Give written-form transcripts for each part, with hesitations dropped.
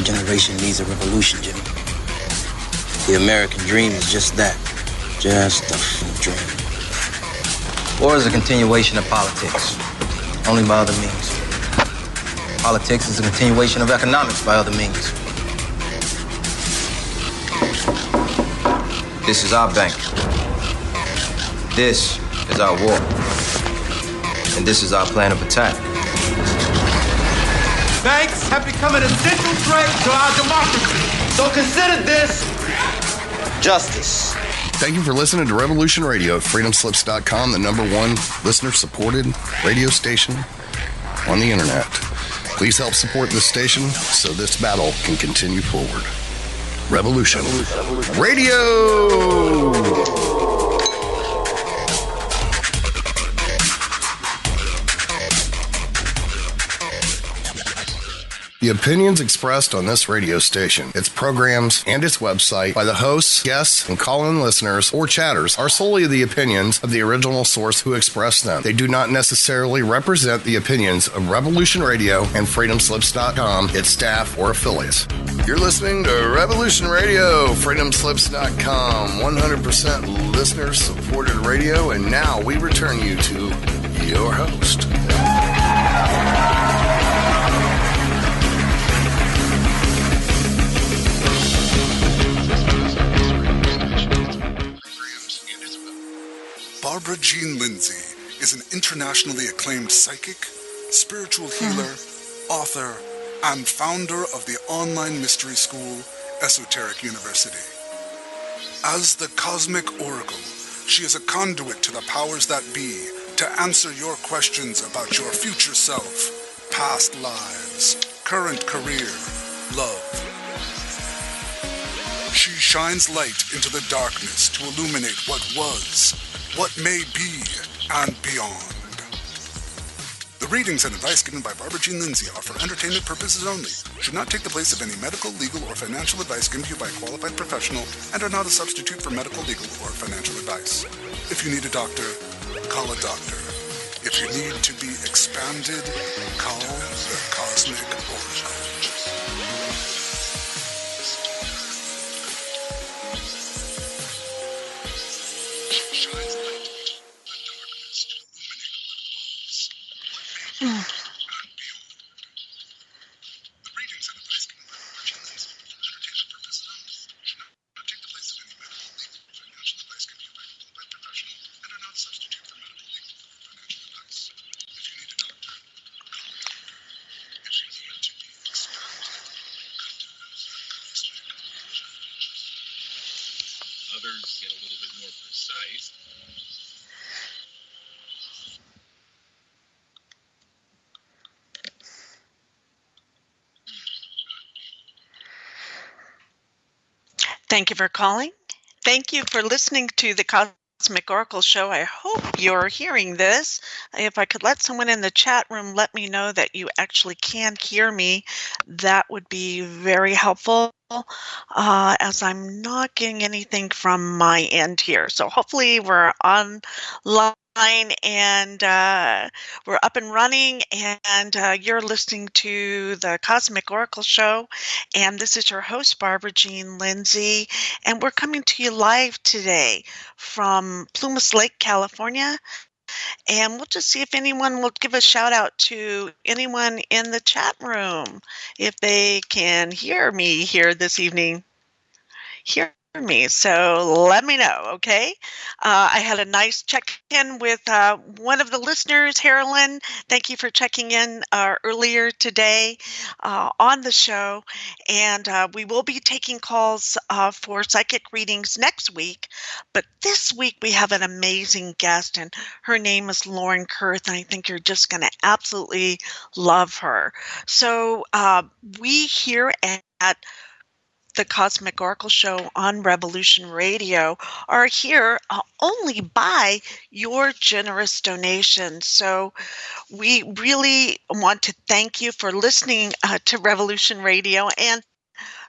generation needs a revolution, Jimmy. The American dream is just that. Just a dream. War is a continuation of politics, only by other means. Politics is a continuation of economics by other means. This is our bank. This is our war. And this is our plan of attack. Banks have become an essential threat to our democracy. So consider this justice. Thank you for listening to Revolution Radio at freedomslips.com, the #1 listener-supported radio station on the internet. Please help support this station so this battle can continue forward. Revolution Radio! The opinions expressed on this radio station, its programs, and its website by the hosts, guests, and call-in listeners or chatters are solely the opinions of the original source who expressed them. They do not necessarily represent the opinions of Revolution Radio and freedomslips.com, its staff, or affiliates. You're listening to Revolution Radio, freedomslips.com, 100% listener-supported radio, and now we return you to your host. Barbara Jean Lindsey is an internationally acclaimed psychic, spiritual healer, author, and founder of the online mystery school, Esoteric University. As the Cosmic Oracle, she is a conduit to the powers that be to answer your questions about your future self, past lives, current career, love. She shines light into the darkness to illuminate what was, what may be, and beyond. The readings and advice given by Barbara Jean Lindsey are for entertainment purposes only, should not take the place of any medical, legal, or financial advice given to you by a qualified professional, and are not a substitute for medical, legal, or financial advice. If you need a doctor, call a doctor. If you need to be expanded, call the Cosmic Oracle. Others get a little bit more precise. Thank you for calling. Thank you for listening to the Cosmic Oracle Show. I hope you're hearing this. If I could let someone in the chat room let me know that you actually can hear me, that would be very helpful, as I'm not getting anything from my end here. So hopefully we're online and we're up and running, and you're listening to the Cosmic Oracle Show, and this is your host, Barbara Jean Lindsey, and we're coming to you live today from Plumas Lake, California. And we'll just see if anyone will give a shout out to anyone in the chat room, if they can hear me here this evening. Hear me. So let me know, okay? I had a nice check-in with one of the listeners, Carolyn. Thank you for checking in earlier today on the show. And we will be taking calls for psychic readings next week. But this week we have an amazing guest, and her name is Lauren Kurth, and I think you're just going to absolutely love her. So we here at the Cosmic Oracle Show on Revolution Radio are here only by your generous donations. So we really want to thank you for listening to Revolution Radio and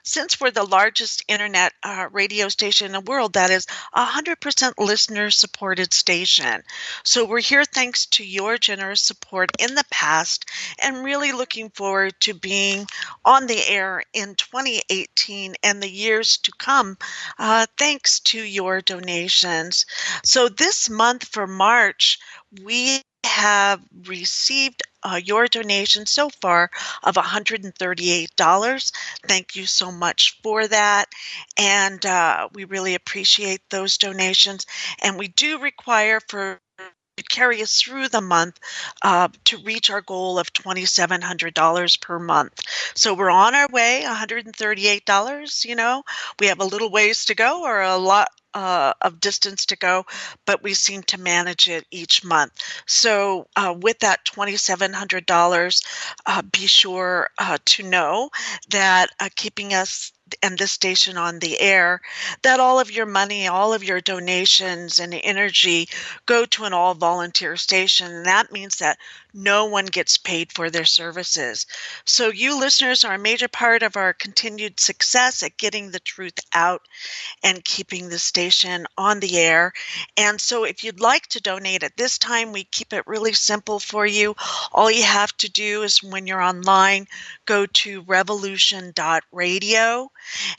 since we're the largest internet radio station in the world, that is 100% listener-supported station. So we're here thanks to your generous support in the past, and really looking forward to being on the air in 2018 and the years to come, thanks to your donations. So this month for March, we have received your donation so far of $138. Thank you so much for that. And we really appreciate those donations. And we do require for to carry us through the month to reach our goal of $2,700 per month. So we're on our way, $138. You know, we have a little ways to go, or a lot of distance to go, but we seem to manage it each month. So with that $2,700, be sure to know that keeping us and this station on the air, that all of your money, all of your donations and energy go to an all-volunteer station. And that means that no one gets paid for their services. So you listeners are a major part of our continued success at getting the truth out and keeping the station on the air. And so if you'd like to donate at this time, we keep it really simple for you. All you have to do is, when you're online, go to revolution.radio,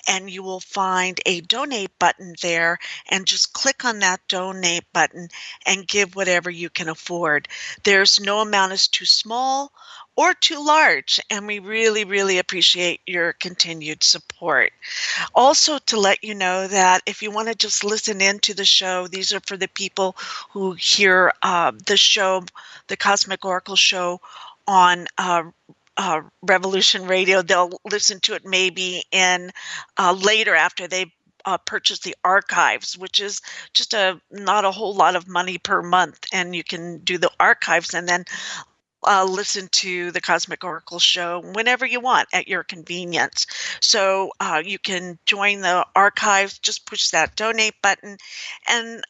and you will find a donate button there, and just click on that donate button and give whatever you can afford. There's no amount is too small or too large, and we really, really appreciate your continued support. Also, to let you know that if you want to just listen in to the show, these are for the people who hear the show, the Cosmic Oracle show, on Revolution Radio. They'll listen to it maybe in later after they purchase the archives, which is just not a whole lot of money per month, and you can do the archives and then listen to the Cosmic Oracle show whenever you want at your convenience. So you can join the archives, just push that donate button, and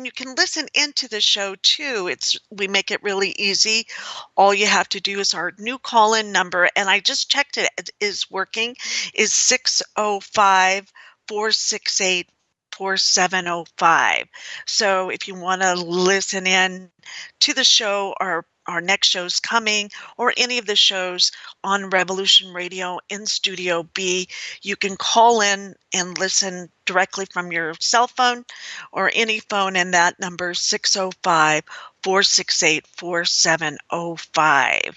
you can listen into the show too. We make it really easy. All you have to do is our new call-in number, and I just checked it is working, is 605-468-4705. So if you want to listen in to the show, or our next show's coming, or any of the shows on Revolution Radio in Studio B, you can call in and listen directly from your cell phone or any phone, and that number is 605-468-4705.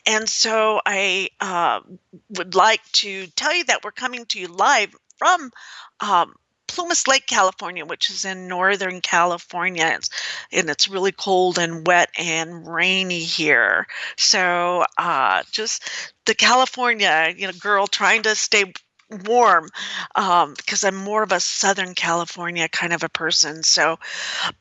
And so I would like to tell you that we're coming to you live from Plumas Lake, California, which is in Northern California, and it's really cold and wet and rainy here. So just the California, girl trying to stay warm, because I'm more of a Southern California kind of a person. So,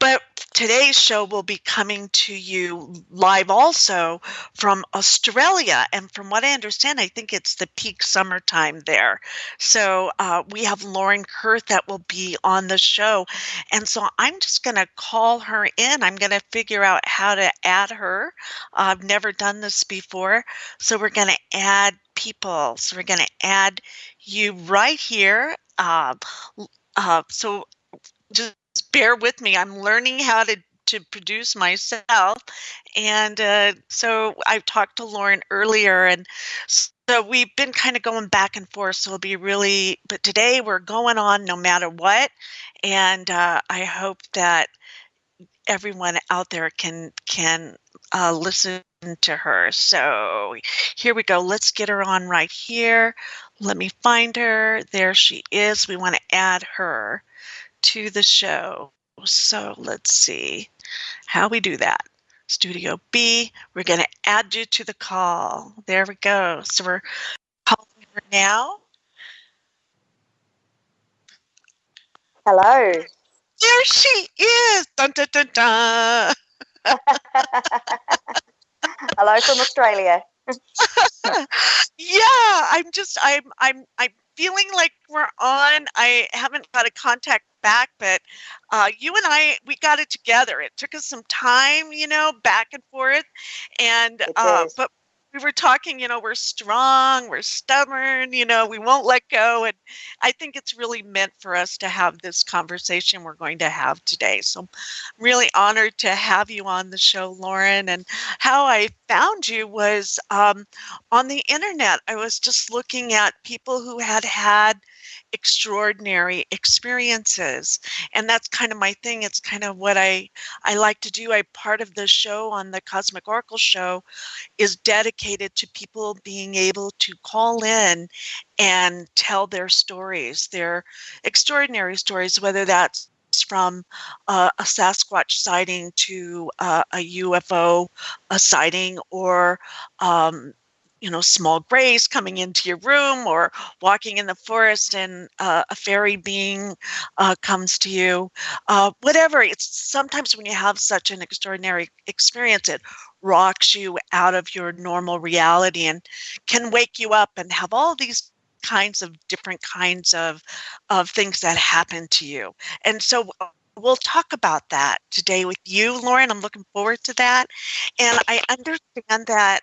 but today's show will be coming to you live also from Australia. And from what I understand, I think it's the peak summertime there. So we have Lauren Kurth that will be on the show. And so I'm just going to call her in. I'm going to figure out how to add her. I've never done this before. So we're going to add people. So we're going to add you right here. So just bear with me. I'm learning how to produce myself. And so I talked to Lauren earlier, and so we've been kind of going back and forth. So it'll be really, but today we're going on no matter what. And I hope that everyone out there can listen to her. So here we go. Let's get her on right here. Let me find her. There she is. We want to add her to the show. So let's see how we do that. Studio B, we're going to add you to the call. There we go. So we're calling her now. Hello. There she is. Dun, dun, dun, dun. Hello from Australia. Yeah, I'm feeling like we're on. I haven't got a contact back, but you and we got it together. It took us some time, back and forth, and but we were talking, we're strong, we're stubborn, we won't let go. And I think it's really meant for us to have this conversation we're going to have today. So I'm really honored to have you on the show, Lauren. And how I found you was on the internet. I was just looking at people who had extraordinary experiences. And that's kind of my thing. It's kind of what I like to do. Part of the show on the Cosmic Oracle show is dedicated to people being able to call in and tell their stories, their extraordinary stories, whether that's from a Sasquatch sighting to a UFO sighting, or small grays coming into your room, or walking in the forest and a fairy being comes to you. Whatever. It's sometimes when you have such an extraordinary experience, it rocks you out of your normal reality and can wake you up and have all these different kinds of things that happen to you. And so we'll talk about that today with you, Lauren. I'm looking forward to that. And I understand that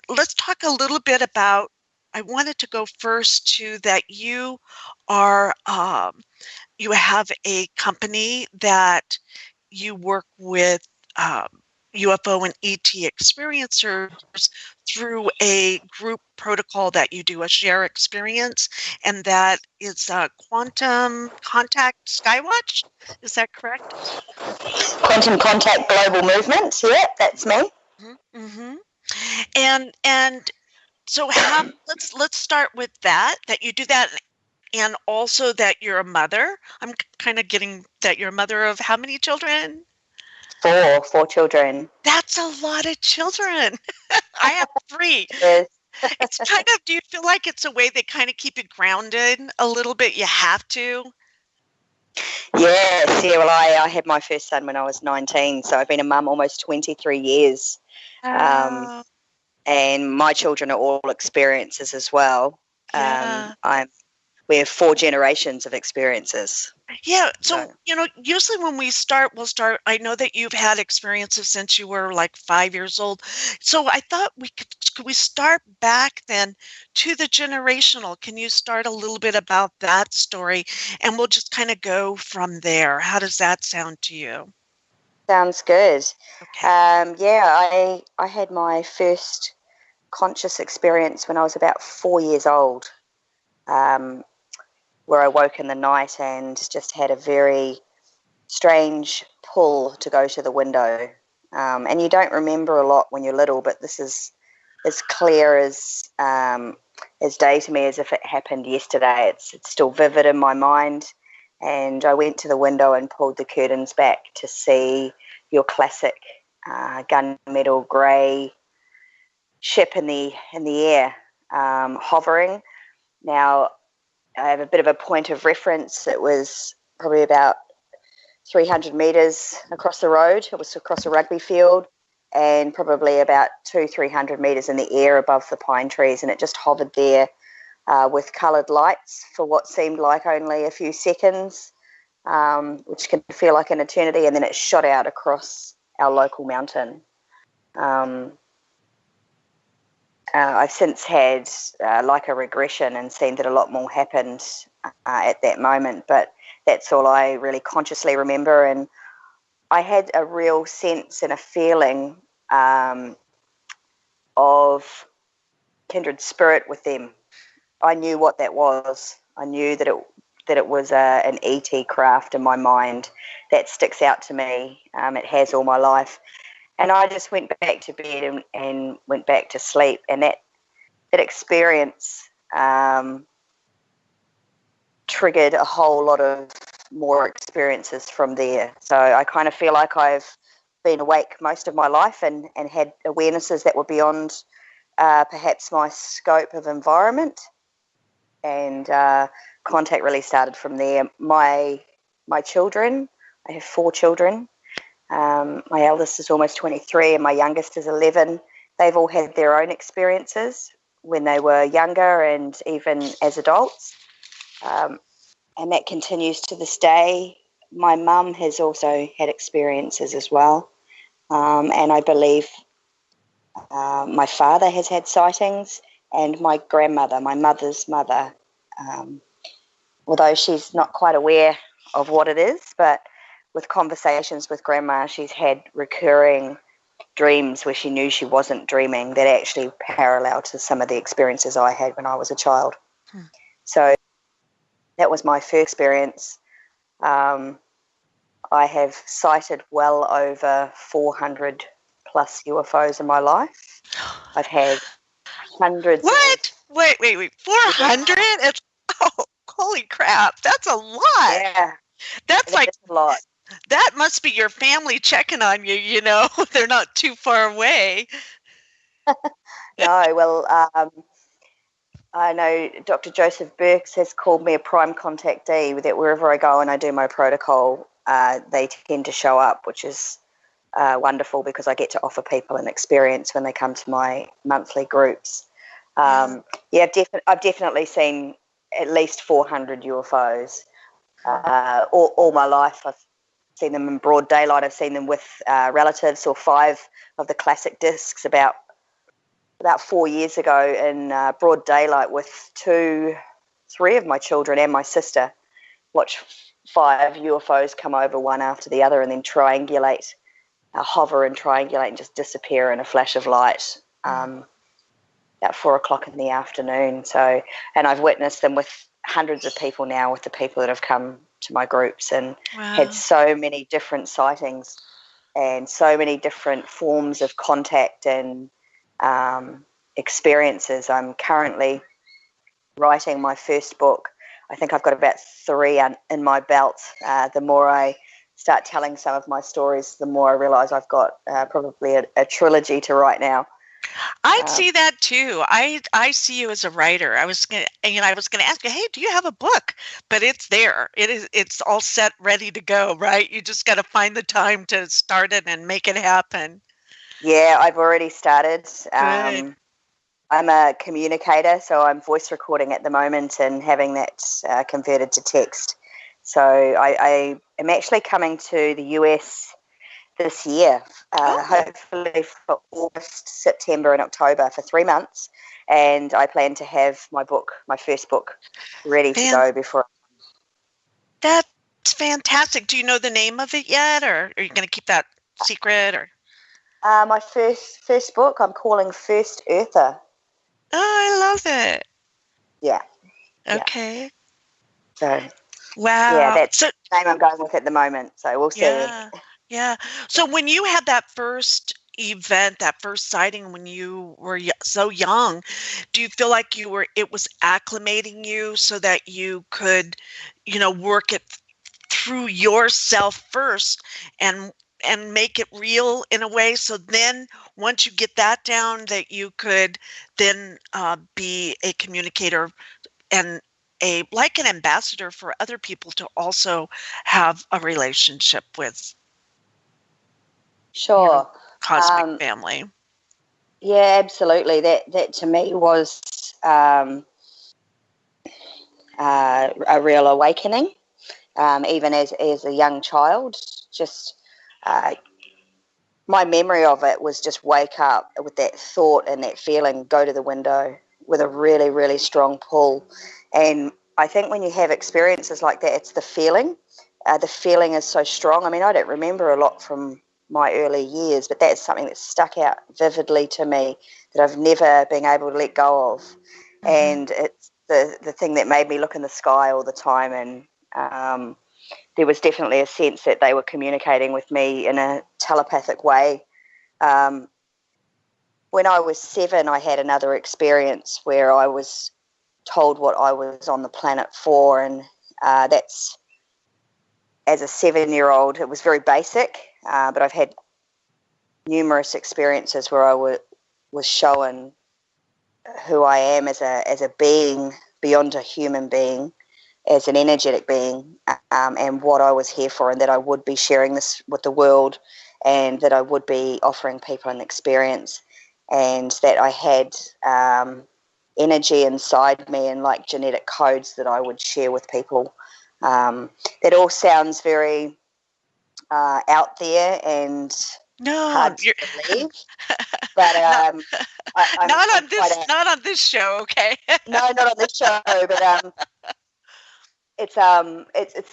let's talk a little bit about, I wanted to go first to that you are, you have a company that you work with UFO and ET experiencers through a group protocol that you do, a share experience, and that is Quantum Contact Skywatch. Is that correct? Quantum Contact Global Movement. Yeah, that's me. Mm-hmm. And so let's start with that you do that, and also that you're a mother. I'm kind of getting that you're a mother of how many children? Four children. That's a lot of children. I have 3. Yes. It's kind of, do you feel like it's a way they kind of keep you grounded a little bit? You have to? Yes. Yeah, well, I had my first son when I was 19, so I've been a mum almost 23 years. And my children are all experiences as well. Yeah. We have 4 generations of experiences. Yeah. So, usually when we'll start, I know that you've had experiences since you were like 5 years old. So I thought could we start back then to the generational? Can you start a little bit about that story? And we'll just kind of go from there. How does that sound to you? Sounds good. Okay. I had my first conscious experience when I was about 4 years old, where I woke in the night and just had a very strange pull to go to the window. And you don't remember a lot when you're little, but this is as clear as day to me as if it happened yesterday. It's still vivid in my mind. And I went to the window and pulled the curtains back to see your classic gunmetal grey ship in the air, hovering. Now, I have a bit of a point of reference. It was probably about 300 metres across the road. It was across a rugby field, and probably about 200-300 metres in the air above the pine trees, and it just hovered there with coloured lights for what seemed like only a few seconds, which can feel like an eternity, and then it shot out across our local mountain. I've since had like a regression and seen that a lot more happened at that moment, but that's all I really consciously remember. And I had a real sense and a feeling of kindred spirit with them. I knew what that was. I knew that it was an ET craft in my mind. That sticks out to me. It has all my life. And I just went back to bed and went back to sleep. And that experience triggered a whole lot of more experiences from there. So I kind of feel like I've been awake most of my life and had awarenesses that were beyond perhaps my scope of environment. And contact really started from there. My children, I have 4 children. My eldest is almost 23 and my youngest is 11. They've all had their own experiences when they were younger and even as adults. And that continues to this day. My mum has also had experiences as well. And I believe My father has had sightings, and my grandmother, my mother's mother, although she's not quite aware of what it is, but with conversations with Grandma, she's had recurring dreams where she knew she wasn't dreaming that actually parallel to some of the experiences I had when I was a child. So that was my first experience. I have sighted well over 400 plus UFOs in my life. I've had hundreds. What? Wait. 400? It's, oh, holy crap. That's a lot. Yeah. That's like a lot. That must be your family checking on you, you know. They're not too far away. No, well, I know Dr. Joseph Burks has called me a prime contactee, that wherever I go and I do my protocol, they tend to show up, which is wonderful because I get to offer people an experience when they come to my monthly groups. I've definitely seen at least 400 UFOs all my life. I've seen them in broad daylight. I've seen them with relatives, or 5 of the classic discs about 4 years ago in broad daylight with 3 of my children and my sister. Watch 5 UFOs come over one after the other and then triangulate, hover and triangulate and just disappear in a flash of light about 4 o'clock in the afternoon. So, and I've witnessed them with hundreds of people now, with the people that have come to my groups, and had so many different sightings and so many different forms of contact and experiences. I'm currently writing my first book. I think I've got about 3 in my belt. The more I start telling some of my stories, the more I realise I've got probably a trilogy to write now. I'd see that too. I see you as a writer. I was gonna ask you, hey, do you have a book? But it's there. It's all set, ready to go, right? You just got to find the time to start it and make it happen. Yeah, I've already started. I'm a communicator, so I'm voice recording at the moment and having that converted to text. So I am actually coming to the US this year, hopefully for August, September and October, for 3 months. And I plan to have my first book, ready to go before. That's fantastic. Do you know the name of it yet, or are you going to keep that secret? Or my first book, I'm calling First Earther. Oh, I love it. Yeah. Okay. So. Wow. Yeah, that's the name I'm going with at the moment. So we'll see. Yeah. So when you had that first event, that first sighting when you were so young, do you feel like it was acclimating you so that you could, work it through yourself first and make it real in a way, so then once you get that down, that you could then be a communicator and like an ambassador for other people to also have a relationship with cosmic family? Yeah, absolutely. That to me was a real awakening. Even as a young child, just my memory of it was just wake up with that thought and that feeling, go to the window with a really, really strong pull. And I think when you have experiences like that, it's the feeling. The feeling is so strong. I mean, I don't remember a lot from my early years, but that's something that stuck out vividly to me that I've never been able to let go of. Mm-hmm. And it's the thing that made me look in the sky all the time. And there was definitely a sense that they were communicating with me in a telepathic way. When I was 7, I had another experience where I was told what I was on the planet for, and that's, as a 7-year-old, it was very basic, but I've had numerous experiences where I was shown who I am as a being beyond a human being, as an energetic being, and what I was here for, and that I would be sharing this with the world, and that I would be offering people an experience, and that I had energy inside me and like genetic codes that I would share with people. That all sounds very out there and hard to believe. But not, I'm not on this show, okay? No, not on this show, but it's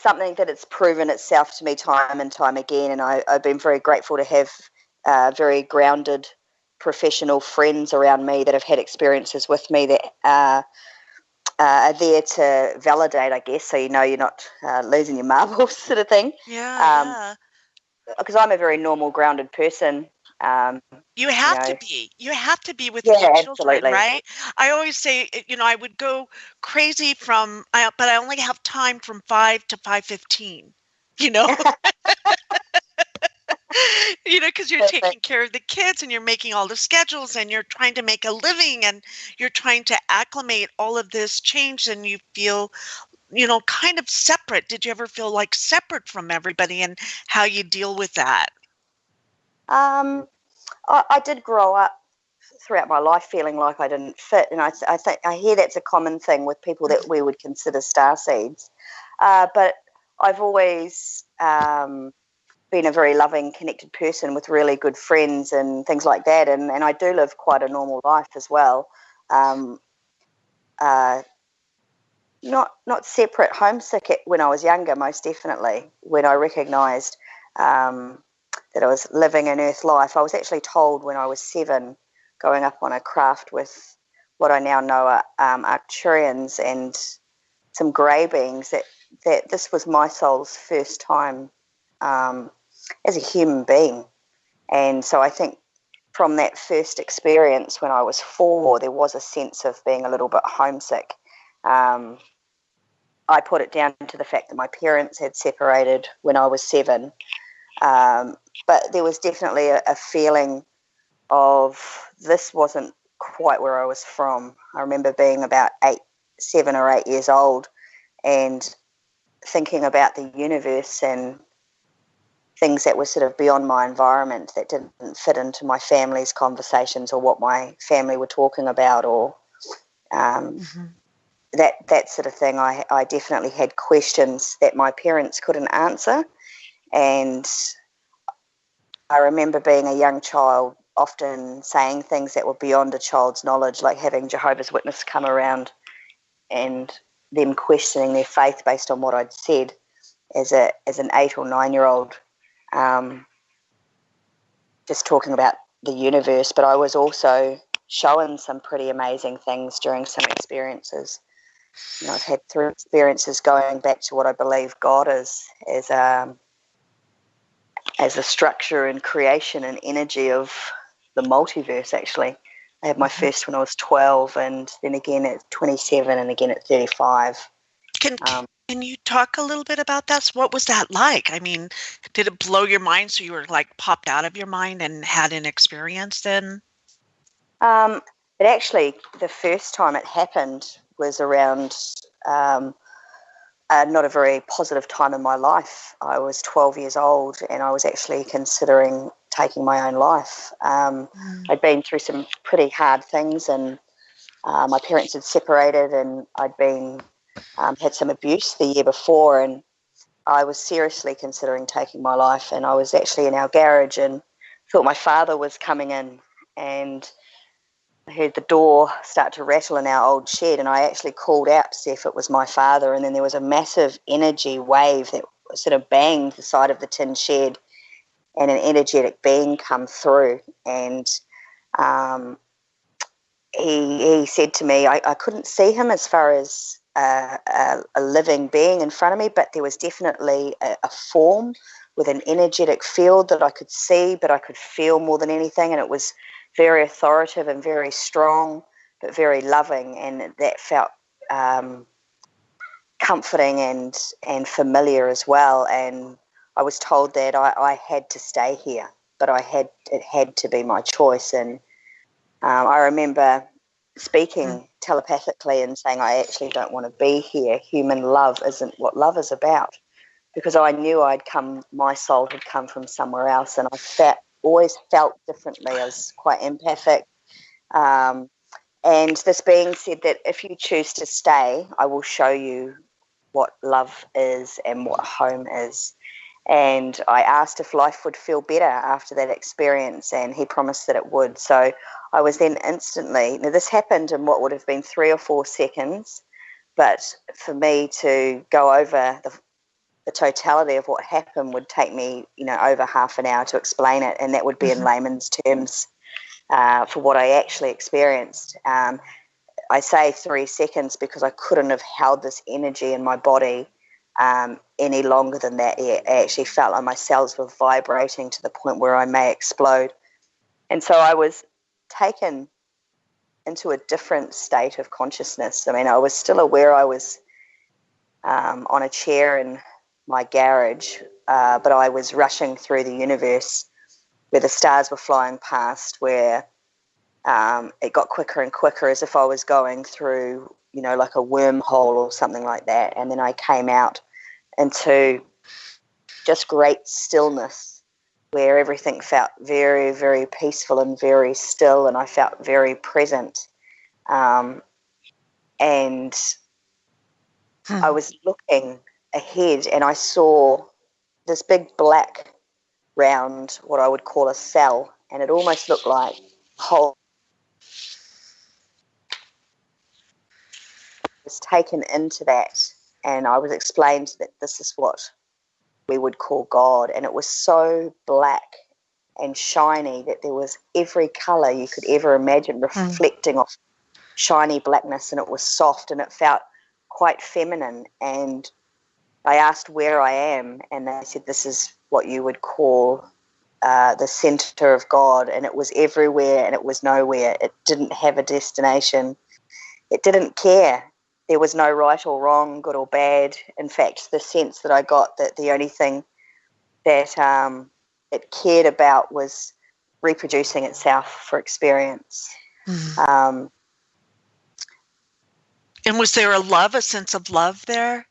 something that it's proven itself to me time and time again, and I've been very grateful to have very grounded professional friends around me that have had experiences with me that are there to validate, I guess, so you're not losing your marbles sort of thing. Yeah. Because I'm a very normal, grounded person. You have to be. You have to be with Yeah, your children, absolutely. right? I always say, I would go crazy but I only have time from 5 to 5:15. Because you're taking care of the kids and you're making all the schedules and you're trying to make a living and you're trying to acclimate all of this change and you feel, kind of separate. Did you ever feel like separate from everybody and how you deal with that? I did grow up throughout my life feeling like I didn't fit, and I hear that's a common thing with people that we would consider starseeds. But I've always been a very loving, connected person with really good friends and things like that, and I do live quite a normal life as well. Not separate, homesick when I was younger, most definitely. When I recognised that I was living an earth life, I was actually told when I was 7, going up on a craft with what I now know are Arcturians and some grey beings, that this was my soul's first time as a human being. And so I think from that first experience when I was 4, there was a sense of being a little bit homesick. I put it down to the fact that my parents had separated when I was 7. But there was definitely a feeling of this wasn't quite where I was from. I remember being about 7 or 8 years old and thinking about the universe and things that were sort of beyond my environment that didn't fit into my family's conversations or what my family were talking about, or that sort of thing. I definitely had questions that my parents couldn't answer, and I remember being a young child often saying things that were beyond a child's knowledge, like having Jehovah's Witnesses come around and them questioning their faith based on what I'd said as an 8 or 9-year-old, just talking about the universe. But I was also shown some pretty amazing things during some experiences. I've had 3 experiences going back to what I believe God is, as a structure and creation and energy of the multiverse, actually. I had my first when I was 12, and then again at 27, and again at 35. Can you talk a little bit about that? What was that like? I mean, did it blow your mind so you were like popped out of your mind and had an experience then? It actually, the first time it happened was around not a very positive time in my life. I was 12 years old and I was actually considering taking my own life. I'd been through some pretty hard things, and my parents had separated, and I'd been had some abuse the year before, and I was seriously considering taking my life. And I was actually in our garage and thought my father was coming in, and I heard the door start to rattle in our old shed, and I actually called out to see if it was my father, and then there was a massive energy wave that sort of banged the side of the tin shed, and an energetic being come through, and he said to me, I couldn't see him as far as a living being in front of me, but there was definitely a form with an energetic field that I could see, but I could feel more than anything, and it was very authoritative and very strong, but very loving, and that felt comforting and familiar as well. And I was told that I had to stay here, but it had to be my choice. And I remember speaking telepathically and saying, I actually don't want to be here. Human love isn't what love is about, because I knew my soul had come from somewhere else, and I always felt differently. I was quite empathic. And this being said that if you choose to stay, I will show you what love is and what home is. And I asked if life would feel better after that experience, and he promised that it would. So I was then instantly, now this happened in what would have been 3 or 4 seconds, but for me to go over the totality of what happened would take me, over half an hour to explain it, and that would be in layman's terms for what I actually experienced. I say 3 seconds because I couldn't have held this energy in my body any longer than that. I actually felt like my cells were vibrating to the point where I may explode. And so I was taken into a different state of consciousness. I mean, I was still aware I was on a chair in my garage, but I was rushing through the universe where the stars were flying past, where it got quicker and quicker as if I was going through, like a wormhole or something like that. And then I came out into just great stillness where everything felt very, very peaceful and very still, and I felt very present. And I was looking ahead and I saw this big black round, what I would call a cell, and it almost looked like whole. Was taken into that, and I was explained that this is what we would call God, and it was so black and shiny that there was every colour you could ever imagine reflecting off shiny blackness, and it was soft and it felt quite feminine. And I asked where I am, and they said this is what you would call the centre of God, and it was everywhere and it was nowhere. It didn't have a destination. It didn't care. There was no right or wrong, good or bad. In fact, the sense that I got that the only thing that it cared about was reproducing itself for experience. And was there a sense of love there?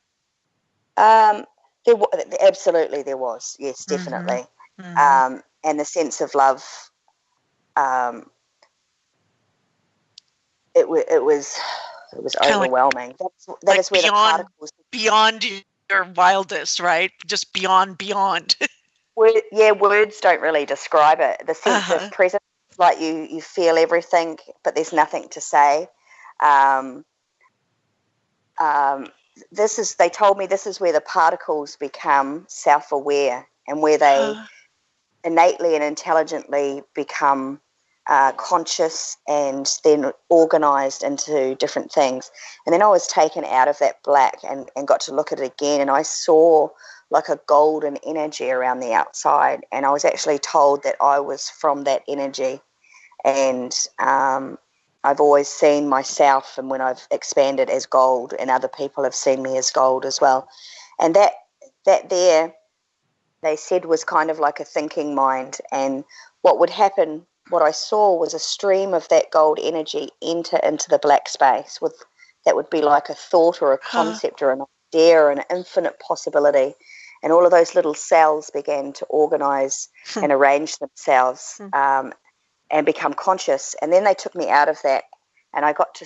Absolutely there was. Yes, definitely. And the sense of love, it was overwhelming. That is where the particles... Beyond your wildest, right? Just beyond. Words don't really describe it. The sense of presence, like you feel everything, but there's nothing to say. They told me this is where the particles become self-aware and where they innately and intelligently become conscious and then organized into different things. And then I was taken out of that black and got to look at it again, and I saw like a golden energy around the outside, and I was actually told that I was from that energy. And I've always seen myself, and when I've expanded, as gold, and other people have seen me as gold as well. And that there, they said, was kind of like a thinking mind. And what would happen, what I saw was a stream of that gold energy enter into the black space. That would be like a thought or a concept or an idea or an infinite possibility. And all of those little cells began to organize and arrange themselves and become conscious. And then they took me out of that, and I got to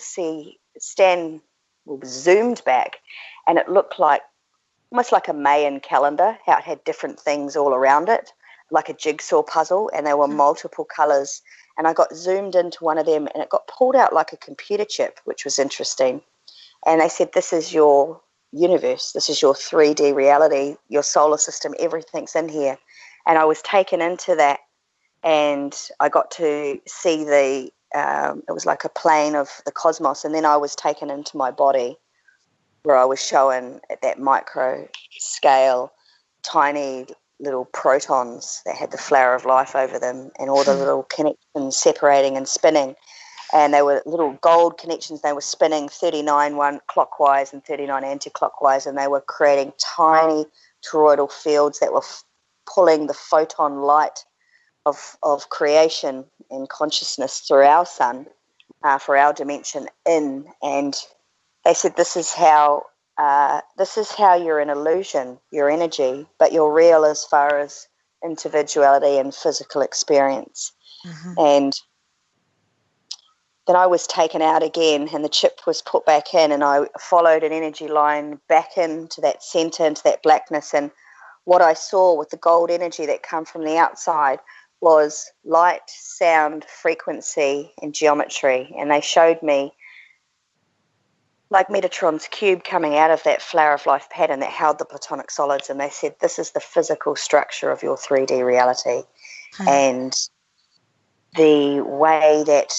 zoomed back, and it looked like almost like a Mayan calendar, how it had different things all around it, like a jigsaw puzzle, and there were multiple colors. And I got zoomed into one of them, and it got pulled out like a computer chip, which was interesting. And they said, this is your universe, this is your 3D reality, your solar system, everything's in here. And I was taken into that, and I got to see it was like a plane of the cosmos. And then I was taken into my body, where I was shown at that micro scale tiny little protons that had the flower of life over them, and all the little connections separating and spinning. And they were little gold connections. They were spinning 39 one clockwise and 39 anti-clockwise, and they were creating tiny toroidal fields that were pulling the photon light of creation and consciousness through our sun, for our dimension in. And they said, this is how you're an illusion, your energy, but you're real as far as individuality and physical experience. And then I was taken out again, and the chip was put back in, and I followed an energy line back into that center, into that blackness. And what I saw with the gold energy that come from the outside was light, sound, frequency, and geometry. And they showed me like Metatron's cube coming out of that flower of life pattern that held the platonic solids. And they said, this is the physical structure of your 3D reality. And the way that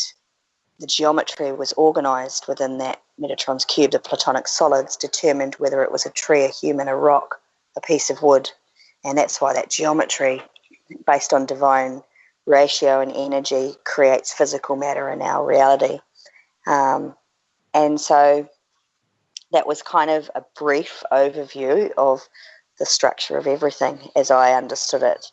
the geometry was organized within that Metatron's cube, the platonic solids, determined whether it was a tree, a human, a rock, a piece of wood. And that's why that geometry, based on divine ratio and energy, creates physical matter in our reality. And so that was kind of a brief overview of the structure of everything as I understood it,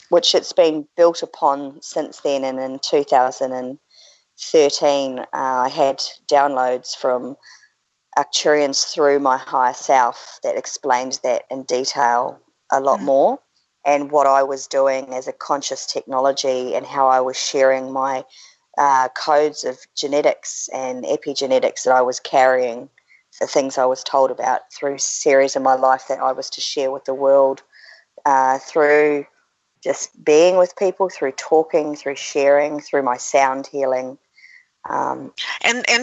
which it's been built upon since then. And in 2013, I had downloads from Arcturians through my higher self that explained that in detail a lot more, and what I was doing as a conscious technology and how I was sharing my codes of genetics and epigenetics that I was carrying, the things I was told about through series in my life that I was to share with the world, through just being with people, through talking, through sharing, through my sound healing. And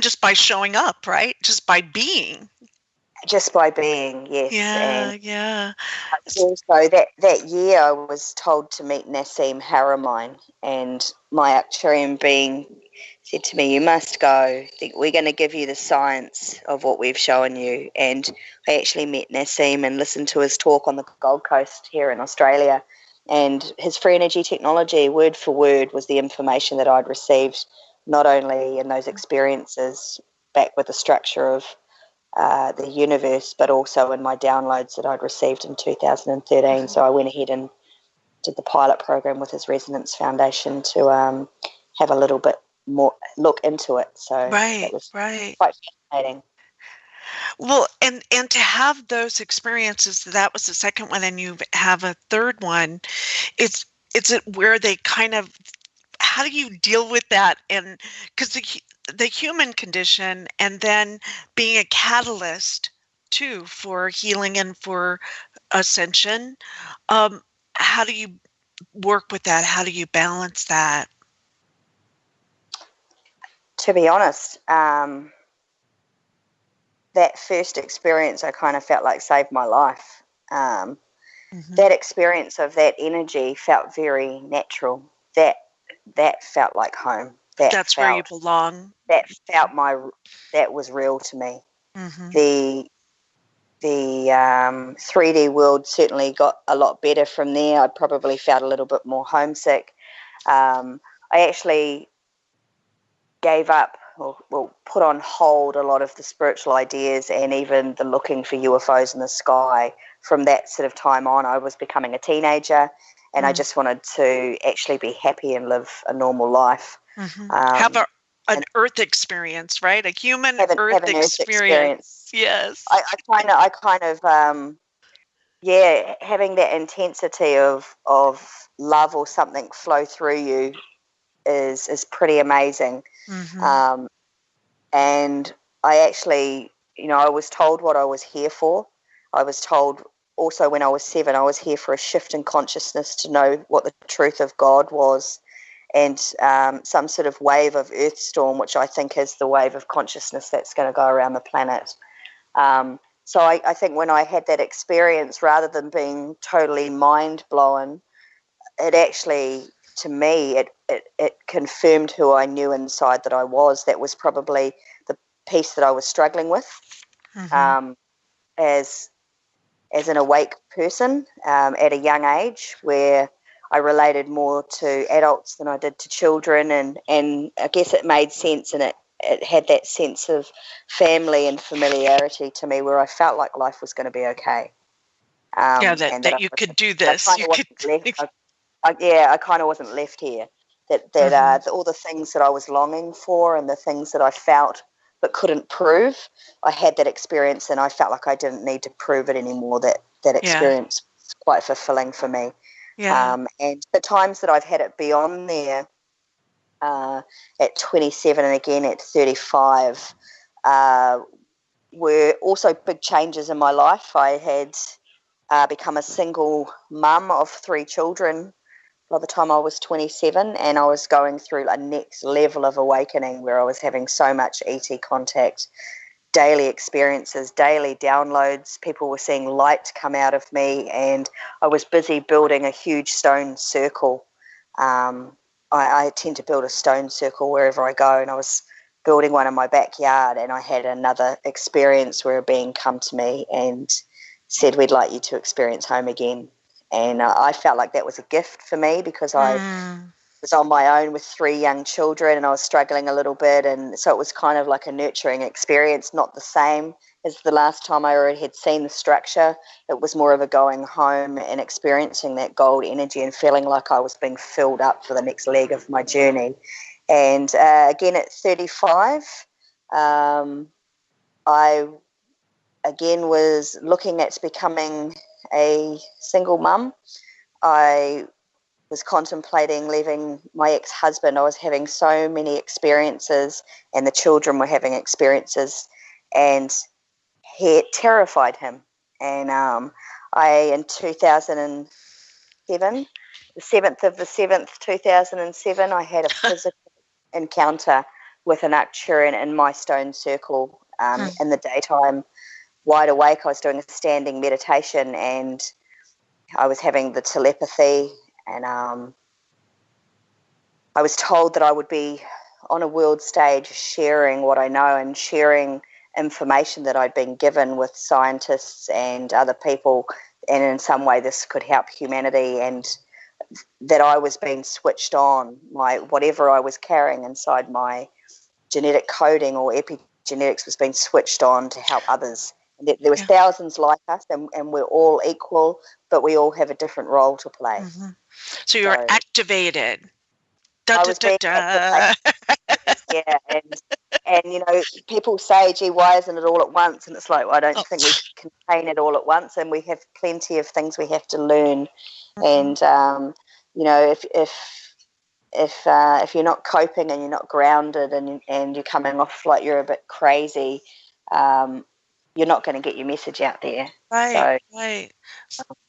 just by showing up, right? Just by being. Just by being, yes. Yeah, and yeah. Also, that year I was told to meet Nassim Haramein, and my Arcturian being said to me, you must go. We're going to give you the science of what we've shown you. And I actually met Nassim and listened to his talk on the Gold Coast here in Australia. And his free energy technology, word for word, was the information that I'd received, not only in those experiences back with the structure of the universe, but also in my downloads that I'd received in 2013. So I went ahead and did the pilot program with his Resonance Foundation to have a little bit more look into it. So that was quite fascinating. Well, and to have those experiences, that was the second one, and you have a third one. It's where they kind of, how do you deal with that? And because the human condition, and then being a catalyst too for healing and for ascension, how do you work with that? How do you balance that? To be honest, that first experience I kind of felt like saved my life. That experience of that energy felt very natural. That felt like home. That's where you belong. That was real to me. The 3D world certainly got a lot better from there. I probably felt a little bit more homesick. I actually gave up or put on hold a lot of the spiritual ideas and even the looking for UFOs in the sky. From that sort of time on, I was becoming a teenager, and I just wanted to actually be happy and live a normal life. Have an Earth experience, right? A human Earth experience. Yes. I kind of having that intensity of love or something flow through you is pretty amazing. And I actually, I was told what I was here for. I was told also when I was 7, I was here for a shift in consciousness to know what the truth of God was, and some sort of wave of earth storm, which I think is the wave of consciousness that's going to go around the planet. So I think when I had that experience, rather than being totally mind-blown, it actually, to me, it confirmed who I knew inside that I was. That was probably the piece that I was struggling with as an awake person at a young age, where I related more to adults than I did to children, and I guess it made sense, and it had that sense of family and familiarity to me, where I felt like life was going to be okay. That you could do this. I kind of wasn't left here. That all the things that I was longing for and the things that I felt but couldn't prove, I had that experience, and I felt like I didn't need to prove it anymore. That experience was quite fulfilling for me. And the times that I've had it beyond there, at 27 and again at 35, were also big changes in my life. I had become a single mum of 3 children by the time I was 27, and I was going through a next level of awakening where I was having so much ET contact, daily experiences, daily downloads. People were seeing light come out of me, and I was busy building a huge stone circle. I tend to build a stone circle wherever I go, and I was building one in my backyard, and I had another experience where a being come to me and said, "We'd like you to experience home again." And I felt like that was a gift for me, because I was on my own with 3 young children, and I was struggling a little bit, and so it was kind of like a nurturing experience, not the same as the last time I already had seen the structure. It was more of a going home and experiencing that gold energy and feeling like I was being filled up for the next leg of my journey. And again at 35, I again was looking at becoming a single mum. I was contemplating leaving my ex-husband. I was having so many experiences, and the children were having experiences, and it terrified him. And in 2007, the 7th of the 7th, 2007, I had a physical encounter with an Arcturian in my stone circle in the daytime. Wide awake, I was doing a standing meditation, and I was having the telepathy, and I was told that I would be on a world stage sharing what I know and sharing information that I'd been given with scientists and other people, and in some way this could help humanity, and that I was being switched on. Whatever I was carrying inside my genetic coding or epigenetics was being switched on to help others. There was thousands like us, and we're all equal, but we all have a different role to play. Mm-hmm. So you're activated. I was being activated. Yeah, and you know, people say, "Gee, why isn't it all at once?" And it's like, well, I don't think we can contain it all at once, and we have plenty of things we have to learn. And you know, if you're not coping and you're not grounded, and you're coming off like you're a bit crazy, you're not going to get your message out there. Right, right.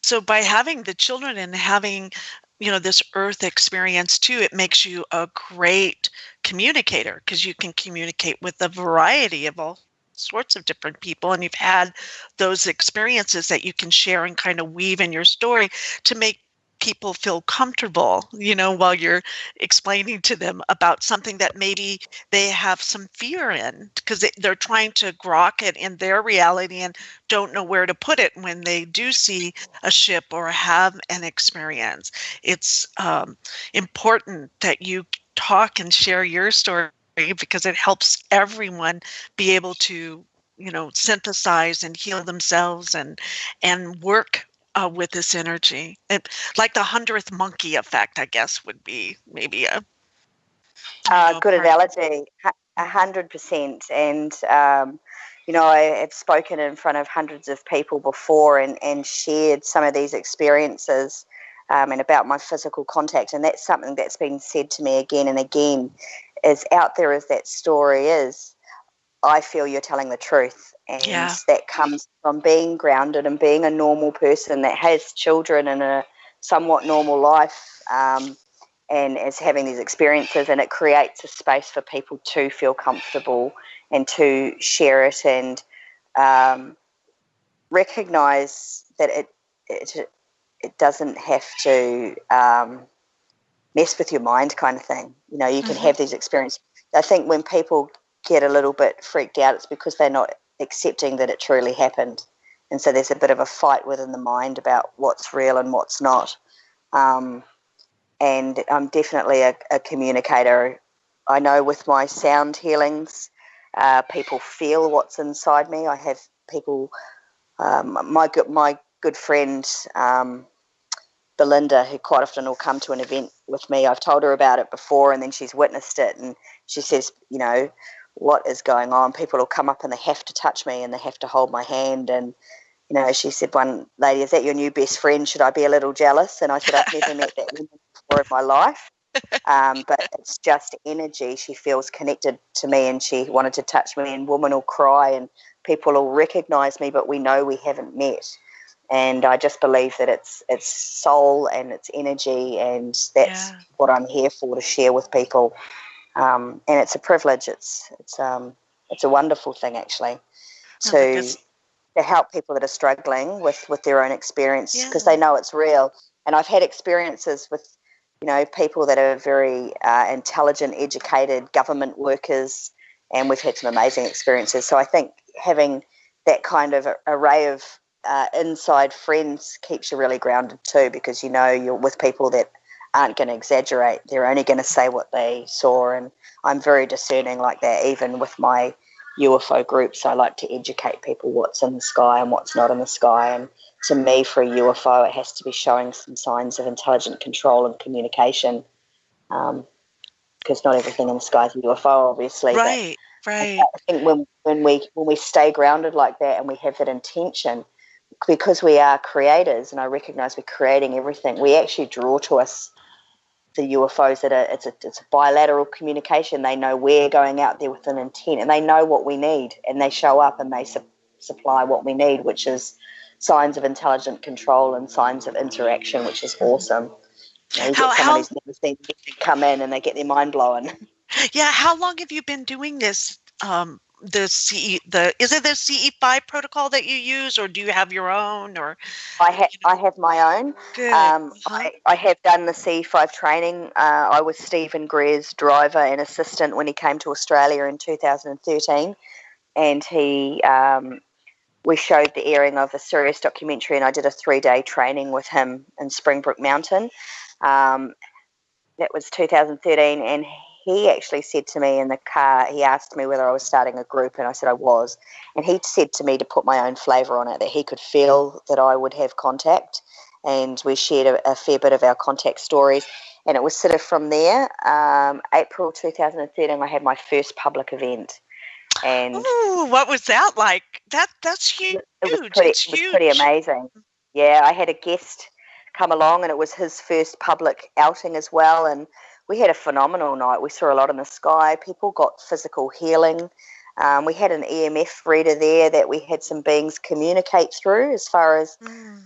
So by having the children and having, you know, this earth experience too, it makes you a great communicator, because you can communicate with a variety of all sorts of different people, and you've had those experiences that you can share and kind of weave in your story to make people feel comfortable, you know, while you're explaining to them about something that maybe they have some fear in, because they're trying to grok it in their reality and don't know where to put it when they do see a ship or have an experience. It's important that you talk and share your story, because it helps everyone be able to, you know, synthesize and heal themselves and work with this energy. Like the 100th monkey effect, I guess, would be maybe a good analogy. 100%. And you know, I have spoken in front of hundreds of people before, and shared some of these experiences and about my physical contact, and that's something that's been said to me again and again. As out there as that story is, I feel you're telling the truth. And that comes from being grounded and being a normal person that has children and a somewhat normal life, and is having these experiences, and it creates a space for people to feel comfortable and to share it, and recognize that it doesn't have to mess with your mind, kind of thing. You know, you can have these experiences. I think when people get a little bit freaked out, it's because they're not accepting that it truly happened, and so there's a bit of a fight within the mind about what's real and what's not. And I'm definitely a communicator. I know with my sound healings, people feel what's inside me. I have people, my good friend Belinda, who quite often will come to an event with me. I've told her about it before, and then she's witnessed it, and she says, you know, what is going on? People will come up and they have to touch me and they have to hold my hand. And, you know, she said, one lady, "Is that your new best friend? Should I be a little jealous?" And I said, "I've never met that woman before in my life. But it's just energy. She feels connected to me, and she wanted to touch me, and women will cry and people will recognize me, but we know we haven't met." And I just believe that it's soul and it's energy, and that's what I'm here for, to share with people. And it's a privilege. It's a wonderful thing, actually, to help people that are struggling with their own experience, because they know it's real. And I've had experiences with, people that are very intelligent, educated government workers, and we've had some amazing experiences. So I think having that kind of array of inside friends keeps you really grounded too, because you're with people that aren't going to exaggerate. They're only going to say what they saw, and I'm very discerning like that. Even with my UFO groups, I like to educate people what's in the sky and what's not in the sky. And to me, for a UFO, it has to be showing some signs of intelligent control and communication, because not everything in the sky is a UFO, obviously. Right. I think when we stay grounded like that, and we have that intention, because we are creators, and I recognize we're creating everything, we actually draw to us the UFOs that it's a bilateral communication. They know we're going out there with an intent, and they know what we need, and they show up and they supply what we need, which is signs of intelligent control and signs of interaction, which is awesome. You get someone who's never seen anything come in, and they get their mind blown. Yeah, how long have you been doing this? Is it the CE5 protocol that you use, or do you have your own? Or I have my own. Good. I have done the CE5 training. I was Stephen Greer's driver and assistant when he came to Australia in 2013, and we showed the airing of a Sirius documentary, and I did a 3-day training with him in Springbrook Mountain. That was 2013, and he actually said to me in the car, he asked me whether I was starting a group, and I said I was. And he said to me to put my own flavour on it, that he could feel that I would have contact. And we shared a fair bit of our contact stories. And it was sort of from there, April 2013, I had my first public event. And what was that like? That's huge. It was pretty amazing. Yeah, I had a guest come along, and it was his first public outing as well, and we had a phenomenal night. We saw a lot in the sky. People got physical healing. We had an EMF reader there that we had some beings communicate through, as far as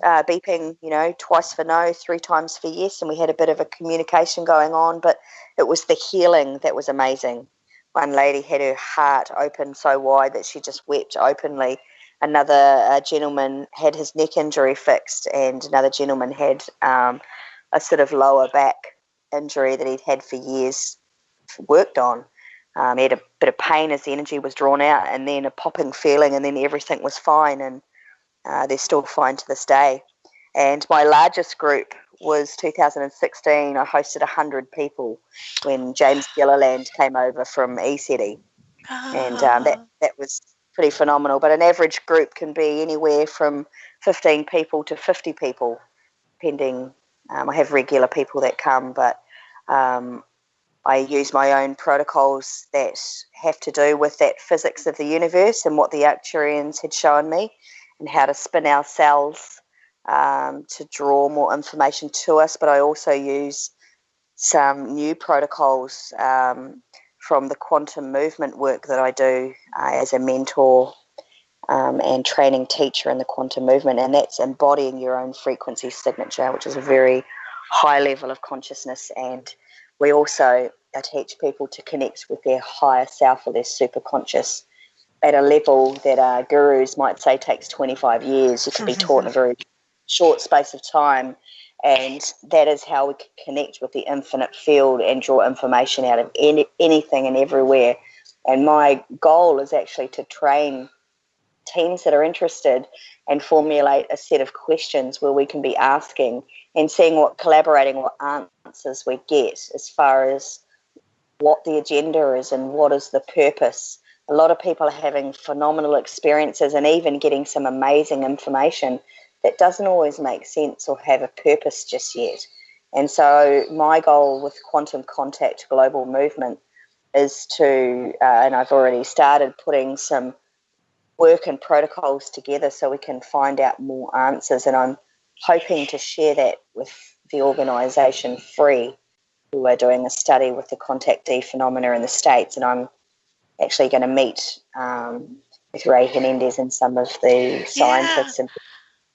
beeping, twice for no, 3 times for yes, and we had a bit of a communication going on, but it was the healing that was amazing. One lady had her heart open so wide that she just wept openly. Another gentleman had his neck injury fixed, and another gentleman had a sort of lower back injury that he'd had for years worked on. He had a bit of pain as the energy was drawn out, and then a popping feeling, and then everything was fine, and they're still fine to this day. And my largest group was 2016. I hosted 100 people when James Gilliland came over from ECETI, and that was pretty phenomenal. But an average group can be anywhere from 15 people to 50 people, depending. I have regular people that come, but I use my own protocols that have to do with that physics of the universe and what the Arcturians had shown me, and how to spin our cells to draw more information to us. But I also use some new protocols from the quantum movement work that I do as a mentor and training teacher in the quantum movement, and that's embodying your own frequency signature, which is a very high level of consciousness. And we also teach people to connect with their higher self, or their super conscious, at a level that gurus might say takes 25 years. You can be taught in a very short space of time, and that is how we can connect with the infinite field and draw information out of anything and everywhere. And my goal is actually to train teams that are interested and formulate a set of questions where we can be asking and seeing what answers we get, as far as what the agenda is and what is the purpose. A lot of people are having phenomenal experiences and even getting some amazing information that doesn't always make sense or have a purpose just yet. And so my goal with Quantum Contact Global Movement is to, and I've already started putting some work and protocols together so we can find out more answers, and I'm hoping to share that with the organisation Free, who are doing a study with the contactee phenomena in the States, and I'm actually going to meet with Ray Hernandez and some of the scientists and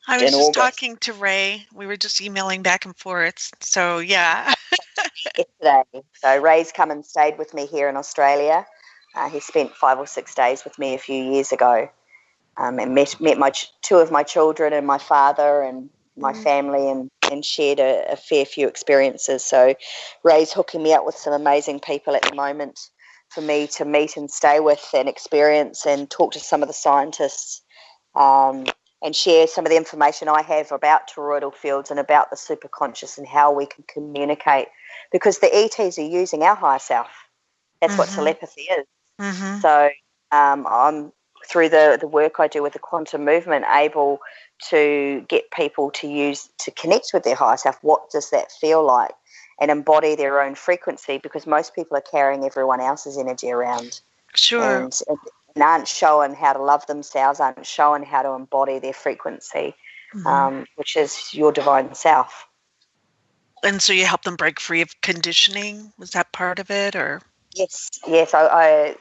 I was in just August. talking to Ray. We were just emailing back and forth. So, yeah. Yesterday. So Ray's come and stayed with me here in Australia. He spent 5 or 6 days with me a few years ago, and met two of my children and my father and my family, and shared a fair few experiences. So Ray's hooking me up with some amazing people at the moment for me to meet and stay with and experience and talk to some of the scientists, and share some of the information I have about toroidal fields and about the superconscious and how we can communicate, because the ETs are using our higher self. That's what telepathy is. So I'm, through the work I do with the quantum movement, able to get people to connect with their higher self. What does that feel like? And embody their own frequency, because most people are carrying everyone else's energy around. Sure. And aren't showing how to love themselves, aren't showing how to embody their frequency, which is your divine self. And so you help them break free of conditioning? Was that part of it, or? Yes. I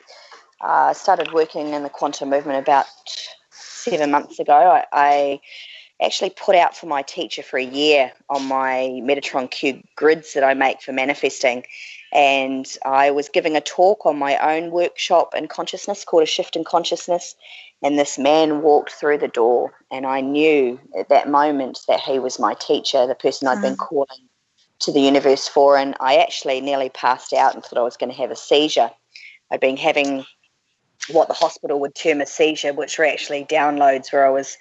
started working in the quantum movement about 7 months ago. I actually put out for my teacher for a year on my Metatron Q grids that I make for manifesting. And I was giving a talk on my own workshop in consciousness called A Shift in Consciousness. And this man walked through the door, and I knew at that moment that he was my teacher, the person I'd been calling to the universe for. And I actually nearly passed out and thought I was going to have a seizure. I'd been having what the hospital would term a seizure, which were actually downloads where I was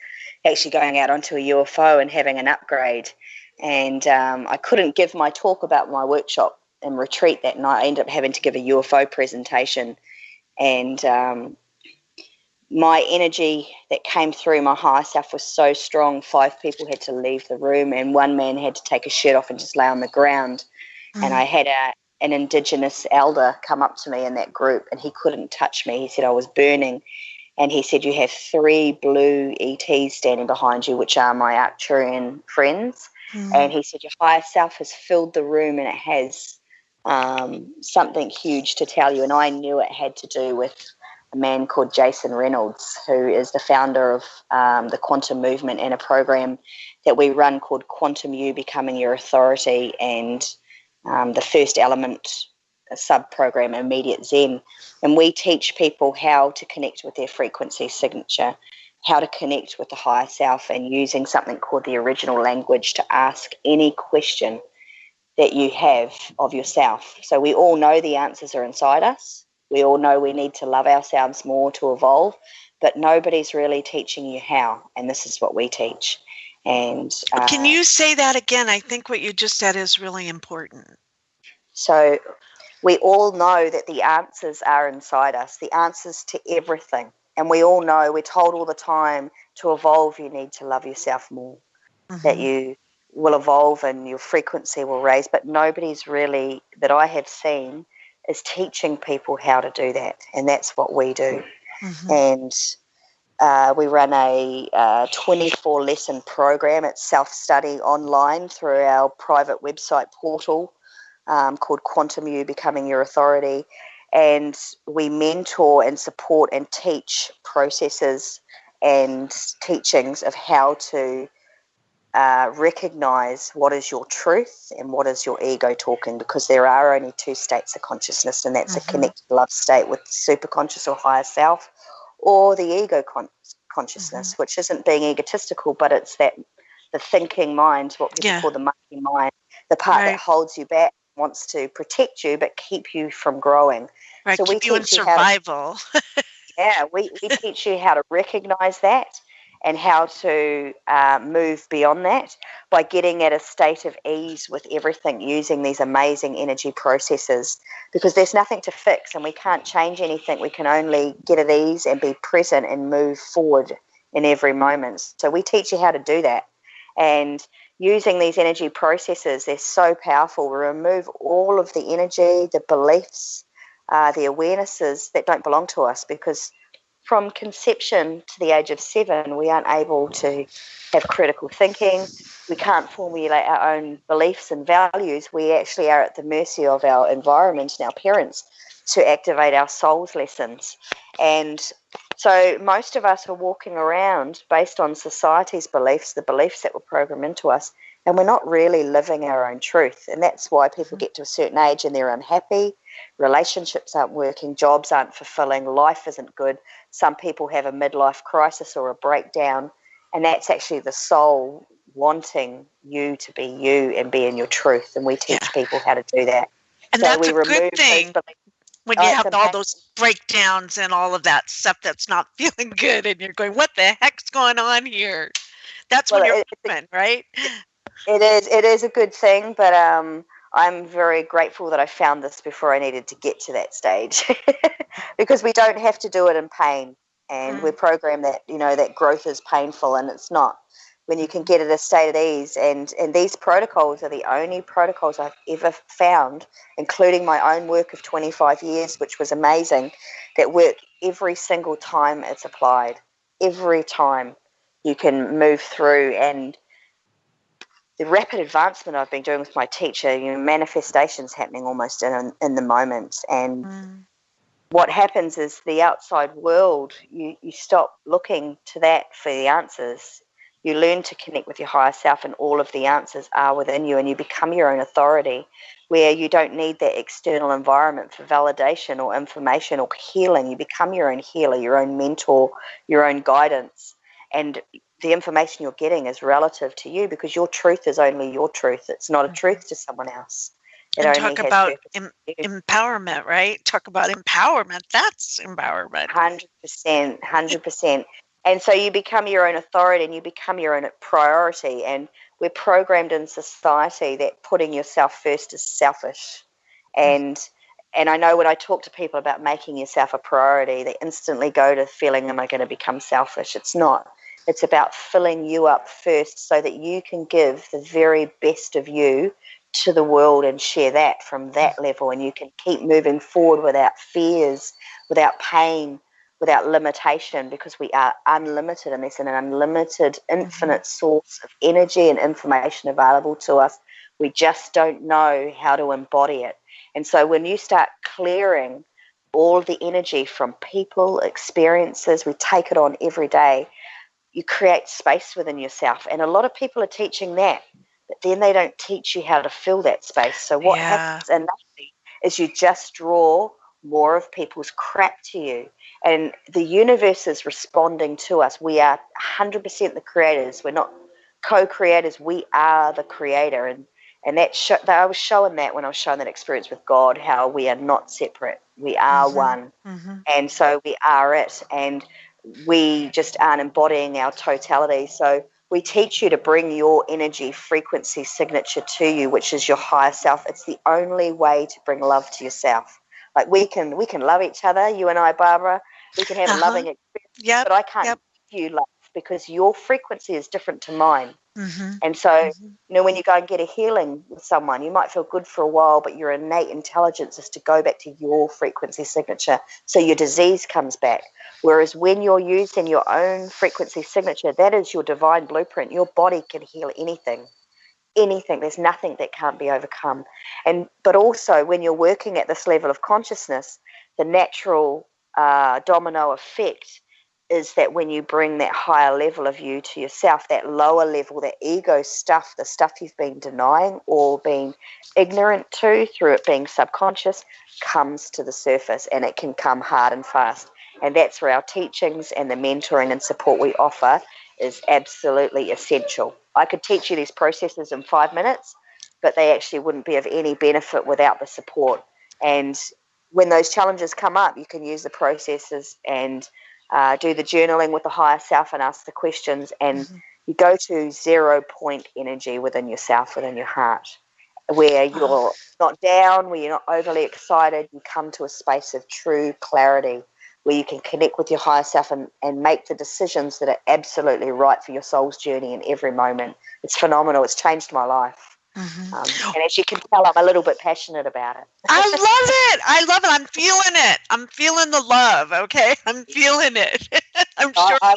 actually going out onto a UFO and having an upgrade. And I couldn't give my talk about my workshop and retreat that night. I ended up having to give a UFO presentation. And my energy that came through my higher self was so strong, 5 people had to leave the room, and one man had to take his shirt off and just lay on the ground. And I had an Indigenous elder come up to me in that group, and he couldn't touch me. He said I was burning. And he said, you have 3 blue ETs standing behind you, which are my Arcturian friends. And he said, your higher self has filled the room, and it has something huge to tell you. And I knew it had to do with a man called Jason Reynolds, who is the founder of the quantum movement and a program that we run called Quantum You Becoming Your Authority, and the first element sub-program, Immediate Zen. And we teach people how to connect with their frequency signature, how to connect with the higher self, and using something called the original language to ask any question that you have of yourself. So we all know the answers are inside us. We all know we need to love ourselves more to evolve, but nobody's really teaching you how, and this is what we teach. And can you say that again? I think what you just said is really important. So we all know that the answers are inside us, the answers to everything. And we all know, we're told all the time, to evolve, you need to love yourself more, that you will evolve and your frequency will raise. But nobody's really, that I have seen, is teaching people how to do that. And that's what we do. And we run a 24-lesson program. It's self-study online through our private website portal, called Quantum You Becoming Your Authority, and we mentor and support and teach processes and teachings of how to recognize what is your truth and what is your ego talking, because there are only 2 states of consciousness, and that's a connected love state with superconscious or higher self, or the ego consciousness, which isn't being egotistical, but it's that the thinking mind, what people call the monkey mind, the part that holds you back, wants to protect you but keep you from growing. Right, so we keep you in teach you survival. we teach you how to recognize that and how to move beyond that by getting at a state of ease with everything, using these amazing energy processes, because there's nothing to fix and we can't change anything. We can only get at ease and be present and move forward in every moment. So we teach you how to do that. And using these energy processes, they're so powerful. We remove all of the energy, the beliefs, the awarenesses that don't belong to us, because from conception to the age of 7, we aren't able to have critical thinking. We can't formulate our own beliefs and values. We actually are at the mercy of our environment and our parents to activate our soul's lessons. And So most of us are walking around based on society's beliefs, the beliefs that were programmed into us, and we're not really living our own truth. And that's why people get to a certain age and they're unhappy, relationships aren't working, jobs aren't fulfilling, life isn't good. Some people have a midlife crisis or a breakdown, and that's actually the soul wanting you to be you and be in your truth. And we teach people how to do that. And so that's we a good remove thing. those beliefs. When you have all those breakdowns and all of that stuff that's not feeling good and you're going, what the heck's going on here? That's when you're open, right? It is a good thing, but I'm very grateful that I found this before I needed to get to that stage because we don't have to do it in pain, and we're programmed that, that growth is painful, and it's not. When you can get at a state of ease, and these protocols are the only protocols I've ever found, including my own work of 25 years, which was amazing, that work every single time it's applied. Every time you can move through, and the rapid advancement I've been doing with my teacher, manifestations happening almost in the moment. And what happens is the outside world, you stop looking to that for the answers. You learn to connect with your higher self, and all of the answers are within you, and you become your own authority, where you don't need that external environment for validation or information or healing. You become your own healer, your own mentor, your own guidance. And the information you're getting is relative to you, because your truth is only your truth. It's not a truth to someone else. And talk about empowerment, right? Talk about empowerment. That's empowerment. 100%. And so you become your own authority, and you become your own priority. And we're programmed in society that putting yourself first is selfish. And I know when I talk to people about making yourself a priority, they instantly go to feeling, am I going to become selfish? It's not. It's about filling you up first so that you can give the very best of you to the world and share that from that level. And you can keep moving forward without fears, without pain, without limitation, because we are unlimited, and there's an unlimited, infinite source of energy and information available to us. We just don't know how to embody it. And so when you start clearing all the energy from people, experiences, we take it on every day, you create space within yourself. And a lot of people are teaching that, but then they don't teach you how to fill that space. So what happens innately is you just draw more of people's crap to you. And the universe is responding to us. We are 100% the creators. We're not co-creators. We are the creator. And that I was showing that when I was showing that experience with God, how we are not separate. We are one. And so we are it. And we just aren't embodying our totality. So we teach you to bring your energy frequency signature to you, which is your higher self. It's the only way to bring love to yourself. Like we can love each other, you and I, Barbara. We can have a loving experience, but I can't give you love because your frequency is different to mine. And so, when you go and get a healing with someone, you might feel good for a while, but your innate intelligence is to go back to your frequency signature. So your disease comes back. Whereas when you're using your own frequency signature, that is your divine blueprint. Your body can heal anything. There's nothing that can't be overcome. But also when you're working at this level of consciousness, the natural domino effect is that when you bring that higher level of you to yourself, that lower level, that ego stuff, the stuff you've been denying or being ignorant to through it being subconscious, comes to the surface, and it can come hard and fast. And that's where our teachings and the mentoring and support we offer is absolutely essential. I could teach you these processes in 5 minutes, but they actually wouldn't be of any benefit without the support. And when those challenges come up, you can use the processes and do the journaling with the higher self and ask the questions, and you go to 0 point energy within yourself, within your heart, where you're not down, where you're not overly excited. You come to a space of true clarity where you can connect with your higher self and make the decisions that are absolutely right for your soul's journey in every moment. It's phenomenal. It's changed my life. And as you can tell, I'm a little bit passionate about it. I love it. I'm feeling it. I'm feeling the love. Okay, I'm feeling it. I'm sure. I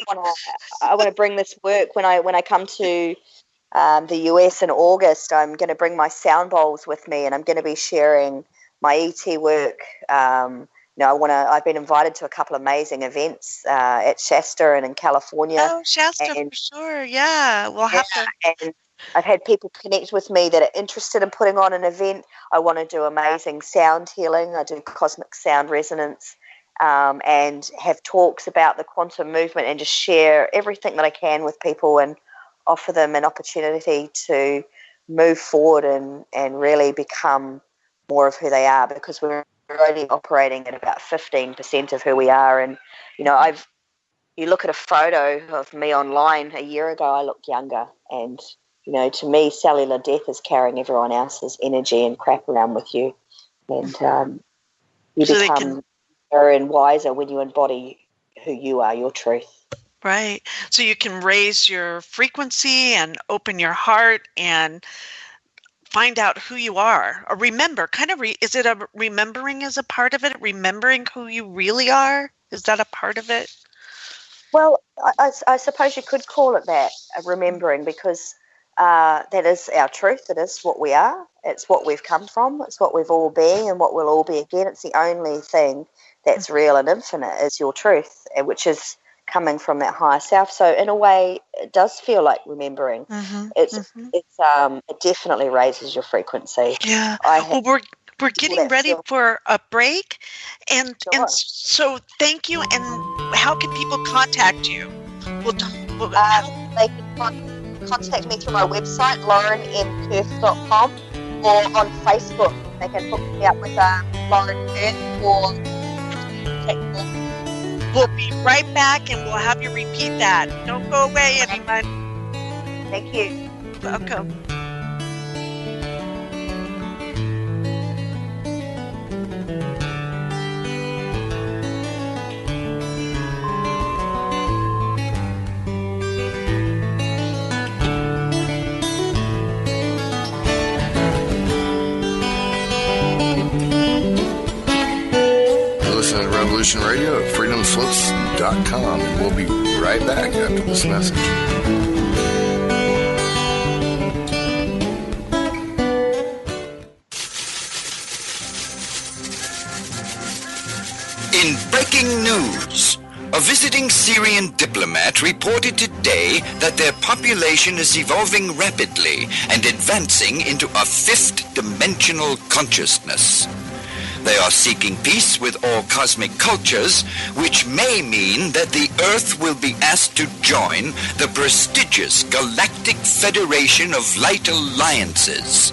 want to bring this work when I come to the US in August. I'm going to bring my sound bowls with me, and I'm going to be sharing my ET work. I've been invited to a couple of amazing events at Shasta and in California. Oh, Shasta, for sure. Yeah, we'll have to. And I've had people connect with me that are interested in putting on an event. I want to do amazing sound healing. I do cosmic sound resonance, and have talks about the quantum movement, and just share everything that I can with people and offer them an opportunity to move forward and really become more of who they are, because we're only operating at about 15% of who we are. And, you look at a photo of me online a year ago, I looked younger. And, to me, cellular death is carrying everyone else's energy and crap around with you. And you become better and wiser when you embody who you are, your truth. Right. So you can raise your frequency and open your heart and find out who you are, or remember. Is it a remembering as a part of it? Remembering who you really are? Is that a part of it? Well, I suppose you could call it that, remembering, because that is our truth. It is what we are. It's what we've come from. It's what we've all been and what we'll all be again. It's the only thing that's real and infinite is your truth, which is coming from that higher self. So in a way, it does feel like remembering. It definitely raises your frequency. Yeah. We're getting ready for a break, and so thank you. And how can people contact you? They can contact me through my website, laurenkurth.com, or on Facebook. They can hook me up with Lauren Kurth, or we'll be right back, and we'll have you repeat that. Don't go away, anyone. Thank you. Welcome. Listen to Revolution Radio at freedomslips.com, and we'll be right back after this message. In breaking news, a visiting Syrian diplomat reported today that their population is evolving rapidly and advancing into a fifth-dimensional consciousness. They are seeking peace with all cosmic cultures, which may mean that the Earth will be asked to join the prestigious Galactic Federation of Light Alliances.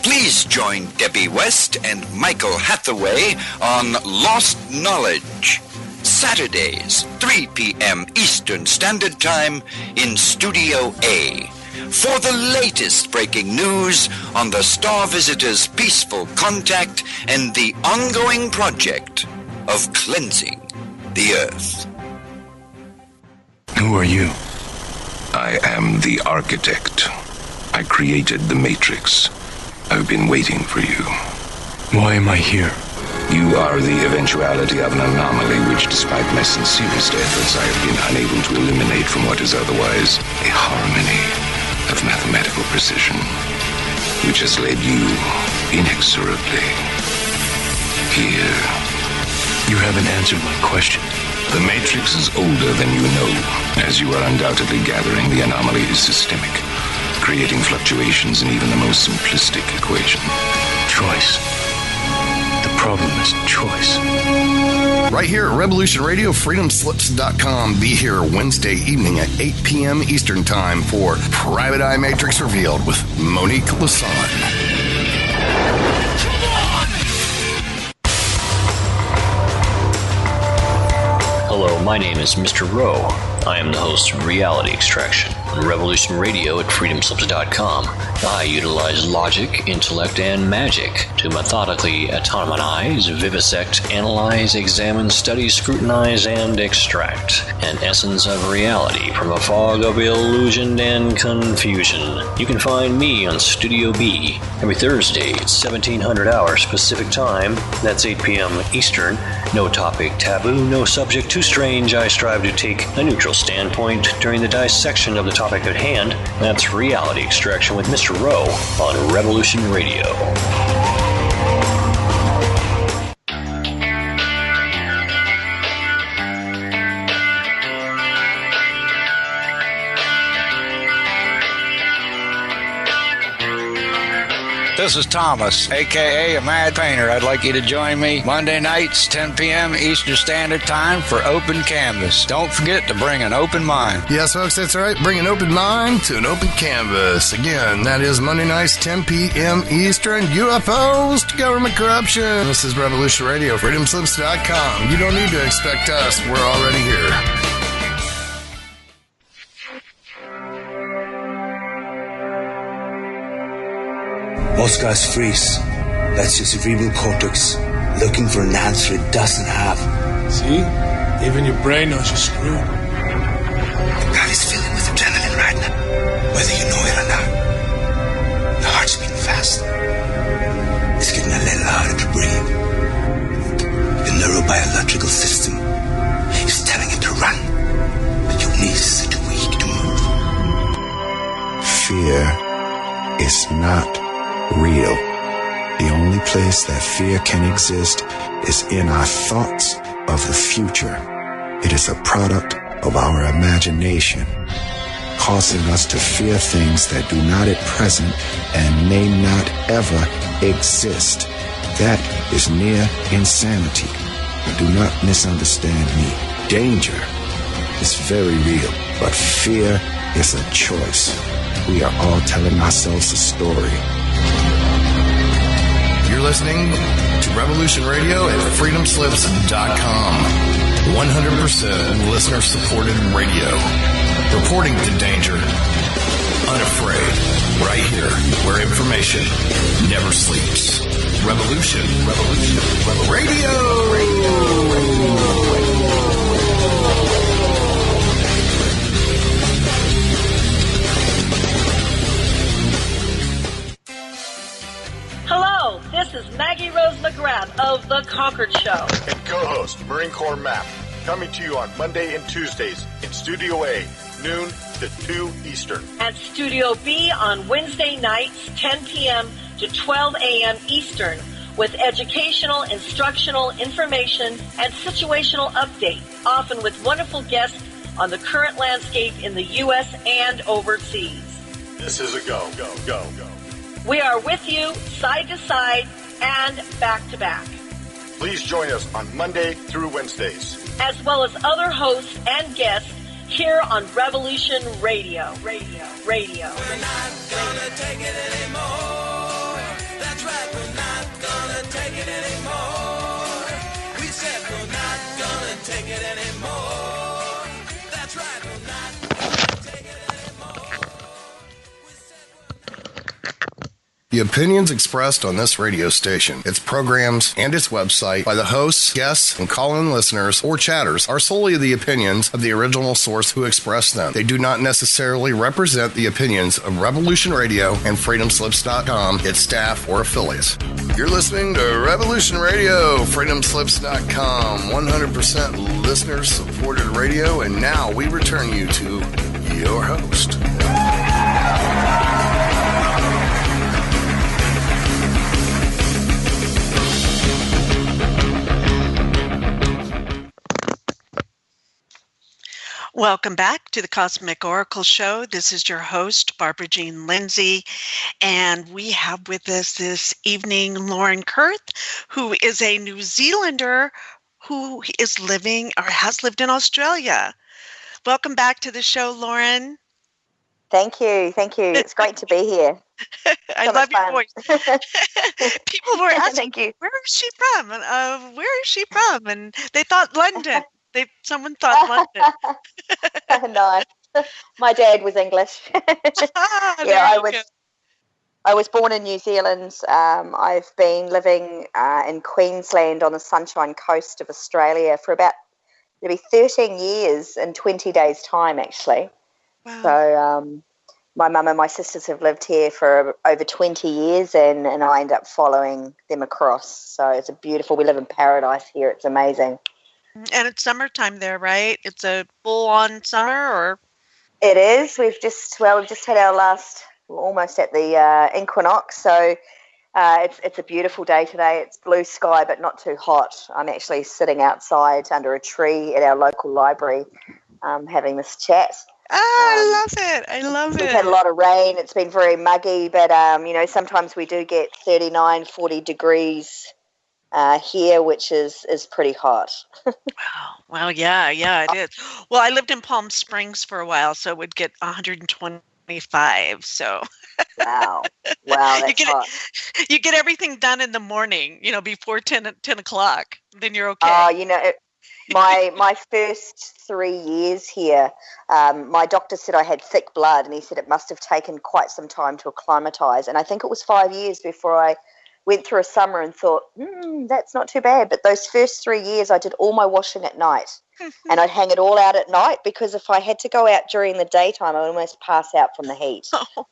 Please join Debbie West and Michael Hathaway on Lost Knowledge, Saturdays, 3 p.m. Eastern Standard Time in Studio A, for the latest breaking news on the Star Visitors' peaceful contact and the ongoing project of cleansing the Earth. Who are you? I am the architect. I created the Matrix. I've been waiting for you. Why am I here? You are the eventuality of an anomaly which, despite my sincerest efforts, I have been unable to eliminate from what is otherwise a harmony of mathematical precision, which has led you inexorably here. You haven't answered my question. The Matrix is older than you know. As you are undoubtedly gathering, the anomaly is systemic, creating fluctuations in even the most simplistic equation. Choice. The problem is choice. Right here at Revolution Radio, freedomslips.com. Be here Wednesday evening at 8 p.m. Eastern Time for Private Eye Matrix Revealed with Monique Lassonde. Hello, my name is Mr. Rowe. I am the host of Reality Extraction on Revolution Radio at freedomslips.com. I utilize logic, intellect, and magic to methodically atomize, vivisect, analyze, examine, study, scrutinize, and extract an essence of reality from a fog of illusion and confusion. You can find me on Studio B every Thursday at 1700 hours Pacific Time. That's 8 p.m. Eastern. No topic taboo, no subject too strange. I strive to take a neutral standpoint during the dissection of the topic at hand. That's Reality Extraction with Mr. Rowe on Revolution Radio. This is Thomas, a.k.a. a Mad Painter. I'd like you to join me Monday nights, 10 p.m. Eastern Standard Time for Open Canvas. Don't forget to bring an open mind. Yes, folks, that's right. Bring an open mind to an open canvas. Again, that is Monday nights, 10 p.m. Eastern. UFOs to government corruption. This is Revolution Radio, freedomslips.com. You don't need to expect us. We're already here. Most guys freeze. That's your cerebral cortex looking for an answer it doesn't have. See? Even your brain knows you're screwed. The body's filling with adrenaline right now, whether you know it or not. Your heart's beating fast. It's getting a little harder to breathe. Your neurobiological system is telling it to run, but your knees are too weak to move. Fear is not real. The only place that fear can exist is in our thoughts of the future. It is a product of our imagination, causing us to fear things that do not at present and may not ever exist. That is near insanity. Do not misunderstand me. Danger is very real, but fear is a choice. We are all telling ourselves a story. You're listening to Revolution Radio at freedomslips.com. 100% listener-supported radio. Reporting to danger. Unafraid. Right here, where information never sleeps. Revolution. Radio. Hello, this is Maggie Rose McGrath of The Concord Show. And co-host Marine Corps Map, coming to you on Monday and Tuesdays in Studio A, noon to 2 Eastern. And Studio B on Wednesday nights, 10 p.m. to 12 a.m. Eastern, with educational, instructional, information, and situational updates, often with wonderful guests on the current landscape in the U.S. and overseas. This is a go. We are with you, side to side, and back to back. Please join us on Monday through Wednesdays. As well as other hosts and guests here on Revolution Radio. We're not gonna take it anymore. That's right, we're not gonna take it anymore. We said we're not gonna take it anymore. That's right, we're not gonna take it anymore. The opinions expressed on this radio station, its programs, and its website by the hosts, guests, and call-in listeners or chatters are solely the opinions of the original source who expressed them. They do not necessarily represent the opinions of Revolution Radio and freedomslips.com, its staff, or affiliates. You're listening to Revolution Radio, freedomslips.com, 100% listener-supported radio, and now we return you to your host. Welcome back to the Cosmic Oracle Show. This is your host, Barbara Jean Lindsey, and we have with us this evening Lauren Kurth, who is a New Zealander who is living or has lived in Australia. Welcome back to the show, Lauren. Thank you. It's great to be here. I love your voice. People were asking, Thank you. Where is she from? Where is she from? And they thought London. Someone thought London. Nice. My dad was English. I was born in New Zealand. I've been living in Queensland on the Sunshine Coast of Australia for about maybe 13 years in 20 days' time, actually. Wow. So my mum and my sisters have lived here for over 20 years, and I end up following them across. So it's we live in paradise here. It's amazing. And it's summertime there, right? It's a full-on summer, or? It is. We've just had our last, almost at the equinox. So it's a beautiful day today. It's blue sky, but not too hot. I'm actually sitting outside under a tree at our local library, having this chat. I love it. I love it. We've had a lot of rain. It's been very muggy, but, sometimes we do get 39, 40 degrees here, which is pretty hot. Well, yeah, it is. Well, I lived in Palm Springs for a while, so it would get 125. So wow, that's hot. You get everything done in the morning, before 10 o'clock. Then you're okay. My first 3 years here, my doctor said I had thick blood, and he said it must have taken quite some time to acclimatise. And I think it was 5 years before I went through a summer and thought, that's not too bad. But those first 3 years, I did all my washing at night, and I'd hang it all out at night, because if I had to go out during the daytime, I'd almost pass out from the heat.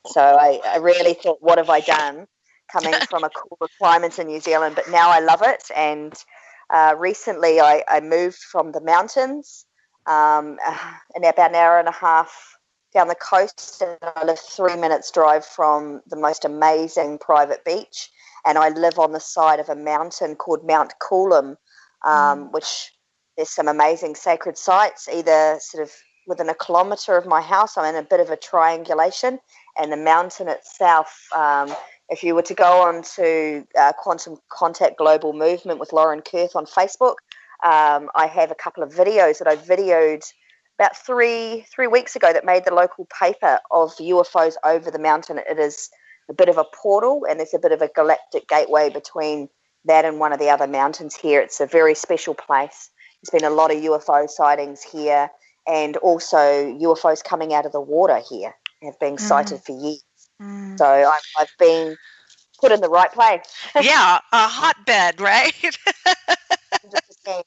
So I really thought, what have I done, coming from a cooler climate in New Zealand? But now I love it, and recently I moved from the mountains in about an hour and a half down the coast, and I live 3 minutes drive from the most amazing private beach. And I live on the side of a mountain called Mount Coolum, which there's some amazing sacred sites, either sort of within a kilometre of my house. I'm in a bit of a triangulation, and the mountain itself, if you were to go on to Quantum Contact Global Movement with Lauren Kurth on Facebook, I have a couple of videos that I videoed about three weeks ago that made the local paper of UFOs over the mountain. It is a bit of a portal, and there's a bit of a galactic gateway between that and one of the other mountains here. It's a very special place. There's been a lot of UFO sightings here, and also UFOs coming out of the water here have been sighted for years. So I've been put in the right place. Yeah, a hotbed, right? 100%.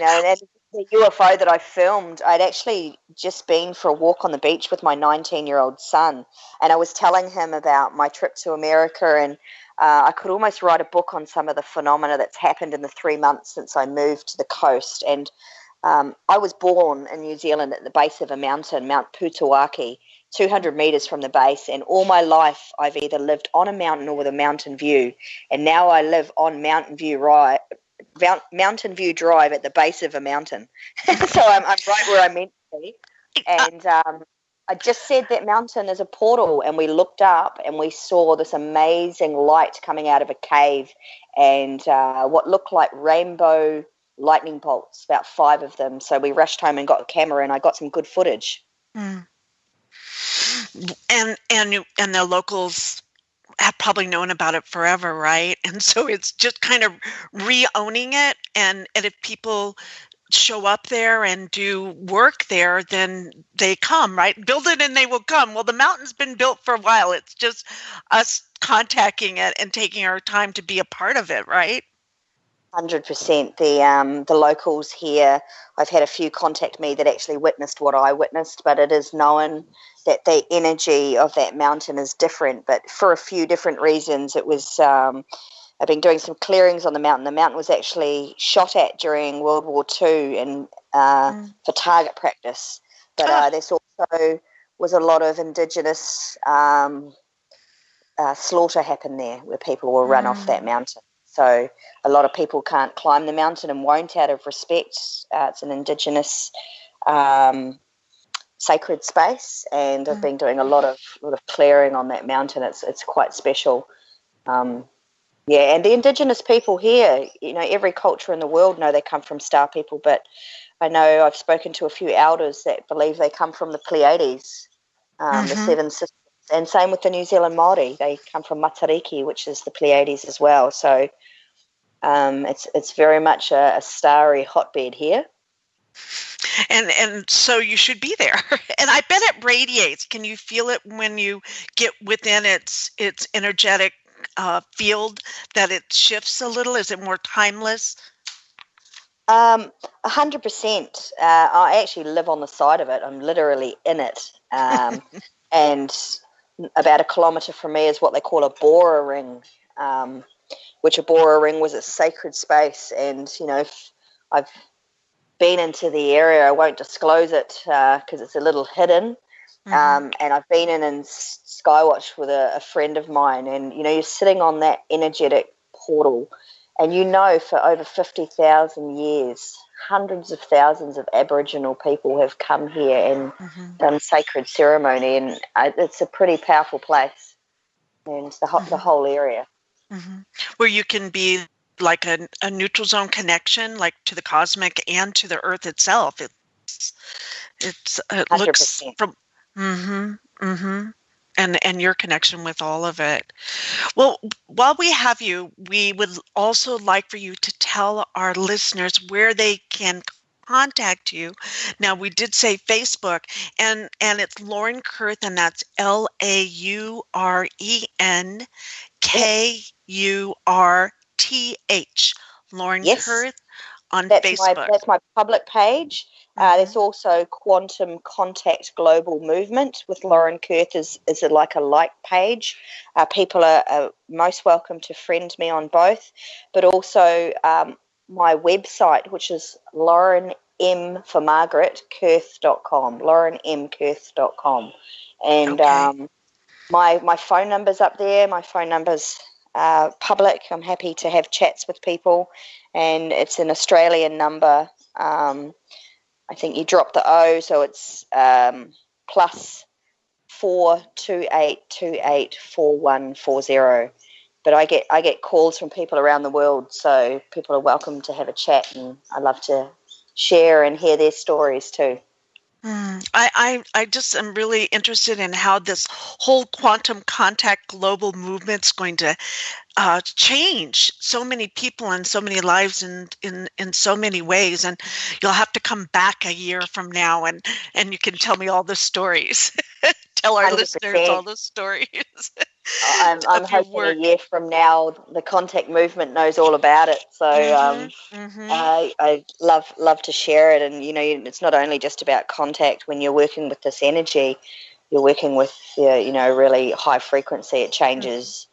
And the UFO that I filmed, I'd actually just been for a walk on the beach with my 19-year-old son, and I was telling him about my trip to America, and I could almost write a book on some of the phenomena that's happened in the 3 months since I moved to the coast. And I was born in New Zealand at the base of a mountain, Mount Putawaki, 200 metres from the base, and all my life I've either lived on a mountain or with a mountain view, and now I live on Mountain View Drive at the base of a mountain. So I'm right where I'm meant to be. And I just said that mountain is a portal, and we looked up and we saw this amazing light coming out of a cave, and what looked like rainbow lightning bolts, about 5 of them. So we rushed home and got a camera, and I got some good footage. And the locals have probably known about it forever, right? And so it's just kind of re-owning it, and if people show up there and do work there, then they come, right? Build it and they will come. Well, the mountain's been built for a while. It's just us contacting it and taking our time to be a part of it, right? 100%. The locals here, I've had a few contact me that actually witnessed what I witnessed, but it is known that the energy of that mountain is different, but for a few different reasons. It was I've been doing some clearings on the mountain. The mountain was actually shot at during World War II and for target practice, but there's also was a lot of Indigenous slaughter happened there, where people were run off that mountain. So a lot of people can't climb the mountain and won't, out of respect. It's an Indigenous sacred space, and I've been doing a lot of clearing on that mountain. It's quite special. And the Indigenous people here, every culture in the world know they come from star people, but I know I've spoken to a few elders that believe they come from the Pleiades, the 7 sisters, and same with the New Zealand Māori. They come from Matariki, which is the Pleiades as well. So it's very much a starry hotbed here. And so you should be there. And I bet it radiates. Can you feel it when you get within its energetic field, that it shifts a little? Is it more timeless? 100%. I actually live on the side of it. I'm literally in it. And about a kilometre from me is what they call a Bora ring, which a Bora ring was a sacred space. And, I've been into the area. I won't disclose it because it's a little hidden. And I've been in Skywatch with a friend of mine, and you're sitting on that energetic portal, and for over 50,000 years, hundreds of thousands of Aboriginal people have come here and done sacred ceremony, and it's a pretty powerful place, and it's the whole area. Where you can be like a neutral zone connection, like to the cosmic and to the earth itself. It 100%. looks from and your connection with all of it. Well, while we have you, we would also like for you to tell our listeners where they can contact you. Now, we did say Facebook, and it's Lauren Kurth, and that's LAURENKURTH. Lauren Kurth on Facebook. That's my public page. There's also Quantum Contact Global Movement with Lauren Kurth is like a like page. People are most welcome to friend me on both, but also my website, which is Lauren M for Margaret Kurth.com, LaurenMKurth.com, and my phone number's up there. My phone number's public. I'm happy to have chats with people, and it's an Australian number. I think you drop the O, so it's plus 428284140. But I get calls from people around the world, so people are welcome to have a chat, and I love to share and hear their stories too. I just am really interested in how this whole quantum contact global movement's going to change so many people and so many lives in so many ways. And you'll have to come back a year from now and you can tell me all the stories. Tell our 100%. listeners all the stories. I'm hoping a year from now the contact movement knows all about it. So I love to share it. And, it's not only just about contact. When you're working with this energy, you're working with, really high frequency. It changes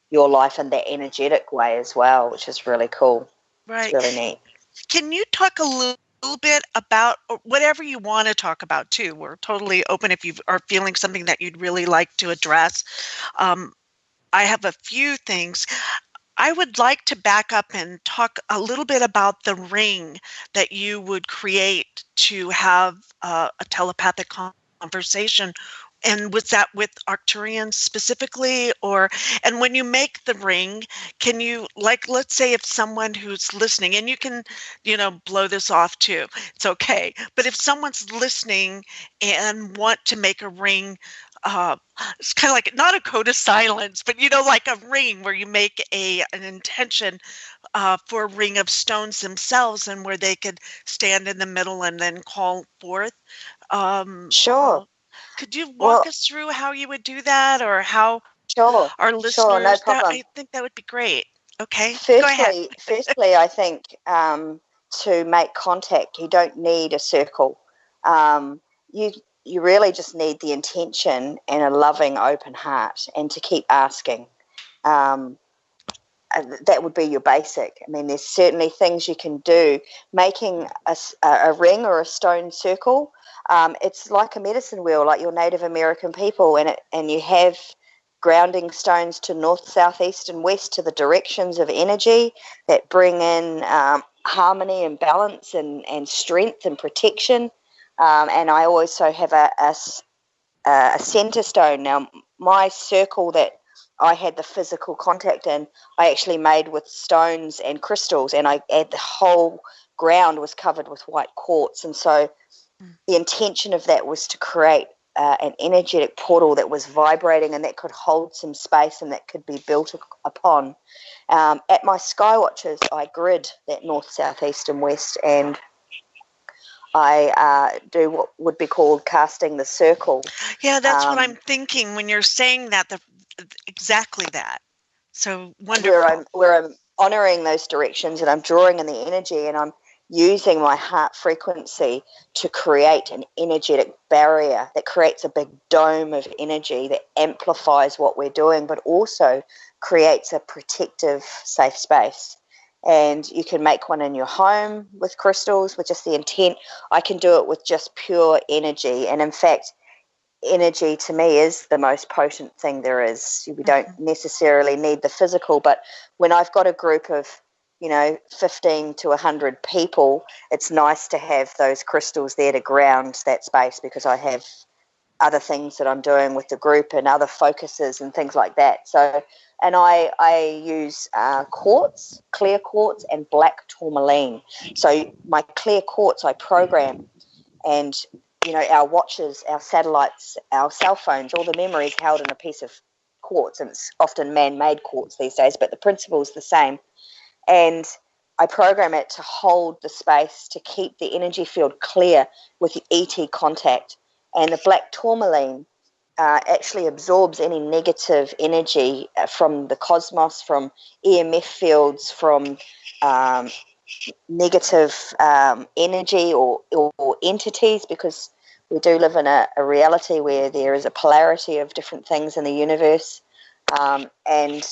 your life in that energetic way as well, which is really cool. Right. It's really neat. Can you talk a little bit about whatever you want to talk about too? We're totally open if you are feeling something that you'd really like to address. I have a few things. I would like to back up and talk a little bit about the ring that you would create to have a telepathic conversation. And was that with Arcturians specifically, and when you make the ring, can you, let's say if someone who's listening, and you can, blow this off too, it's okay. But if someone's listening and want to make a ring, it's kind of like not a code of silence, but like a ring where you make an intention for a ring of stones themselves, and where they could stand in the middle and then call forth. Sure. Could you walk us through how you would do that, or how our listeners? Sure, no problem. I think that would be great. Okay, go ahead. Firstly, I think to make contact, you don't need a circle. You really just need the intention and a loving, open heart, and to keep asking. That would be your basic. I mean, there's certainly things you can do. Making a ring or a stone circle, it's like a medicine wheel, like your Native American people, and you have grounding stones to north, south, east, and west to the directions of energy that bring in harmony and balance and strength and protection. And I also have a center stone. Now, my circle that I had the physical contact in, I actually made with stones and crystals, and the whole ground was covered with white quartz. And so the intention of that was to create an energetic portal that was vibrating and that could hold some space and that could be built upon. At my Skywatches, I grid that north, south, east, and west, and I do what would be called casting the circle. Yeah, that's what I'm thinking when you're saying that. Exactly that. So wonderful. Where I'm honoring those directions, and I'm drawing in the energy, and I'm using my heart frequency to create an energetic barrier that creates a big dome of energy that amplifies what we're doing, but also creates a protective, safe space. And you can make one in your home with crystals, with just the intent. I can do it with just pure energy. And in fact, energy to me is the most potent thing there is. We don't necessarily need the physical, but when I've got a group of 15 to 100 people, it's nice to have those crystals there to ground that space, because I have other things that I'm doing with the group and other focuses and things like that. So, and I use quartz, clear quartz, and black tourmaline. So my clear quartz I program, and our watches, our satellites, our cell phones, all the memories held in a piece of quartz, and it's often man-made quartz these days, but the principle is the same. And I program it to hold the space, to keep the energy field clear with the ET contact. And the black tourmaline actually absorbs any negative energy from the cosmos, from EMF fields, from negative energy or entities, because we do live in a reality where there is a polarity of different things in the universe. And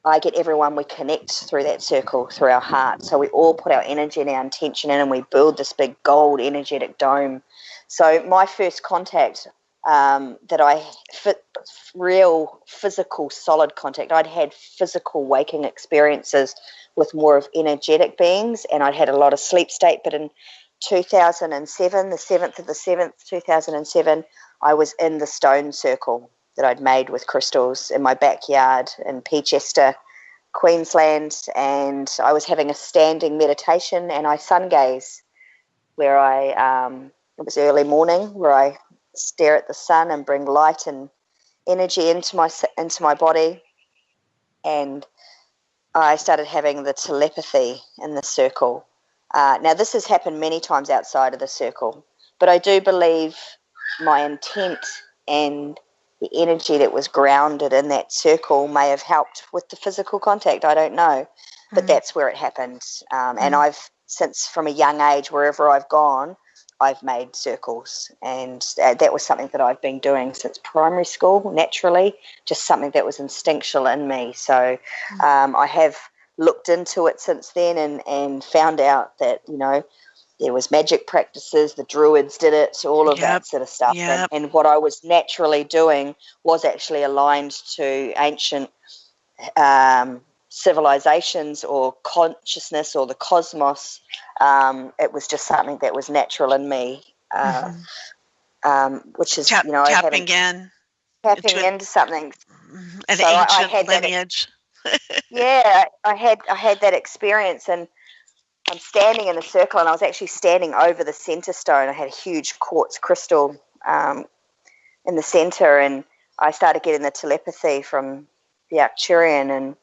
I get everyone, we connect through that circle, through our heart. So we all put our energy and our intention in, and we build this big gold energetic dome. So my first contact real physical solid contact, I'd had physical waking experiences with more of energetic beings, and I'd had a lot of sleep state. But in 2007, the 7th of the 7th, 2007, I was in the stone circle that I'd made with crystals in my backyard in Peachester, Queensland, and I was having a standing meditation, and I sun gaze, where it was early morning, where I stare at the sun and bring light and energy into my body. And I started having the telepathy in the circle. Now, this has happened many times outside of the circle, but I do believe my intent and the energy that was grounded in that circle may have helped with the physical contact. I don't know, but that's where it happened. And I've, since from a young age, wherever I've gone, I've made circles, and that was something that I've been doing since primary school, naturally, just something that was instinctual in me. So I have looked into it since then and found out that, there was magic practices, the druids did it, all of that sort of stuff. And what I was naturally doing was actually aligned to ancient civilizations or consciousness or the cosmos. It was just something that was natural in me, which is, tapping into something. An ancient lineage. Yeah, I had that experience, and I'm standing in the circle, and I was actually standing over the center stone. I had a huge quartz crystal in the center, and I started getting the telepathy from the Arcturian, and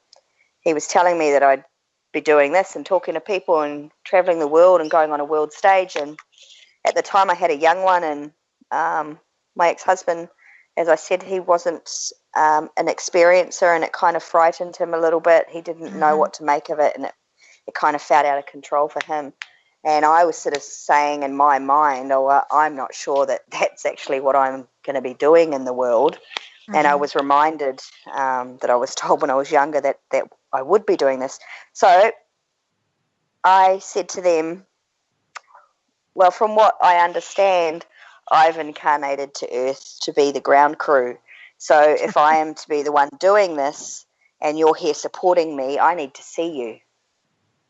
he was telling me that I'd be doing this and talking to people and traveling the world and going on a world stage. And at the time I had a young one, and my ex-husband, as I said, he wasn't an experiencer, and it kind of frightened him a little bit. He didn't know what to make of it, and it kind of felt out of control for him. And I was sort of saying in my mind, I'm not sure that that's actually what I'm going to be doing in the world. And I was reminded that I was told when I was younger that I would be doing this. So I said to them, well, from what I understand, I've incarnated to Earth to be the ground crew. So if I am to be the one doing this and you're here supporting me, I need to see you.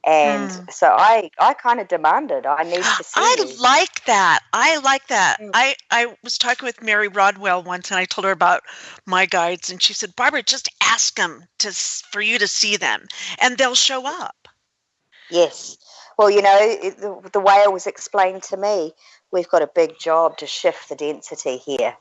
And so I kind of demanded, I need to see you. I like that. I was talking with Mary Rodwell once, and I told her about my guides, and she said, Barbara, just ask them for you to see them, and they'll show up. Yes. Well, the way it was explained to me, we've got a big job to shift the density here,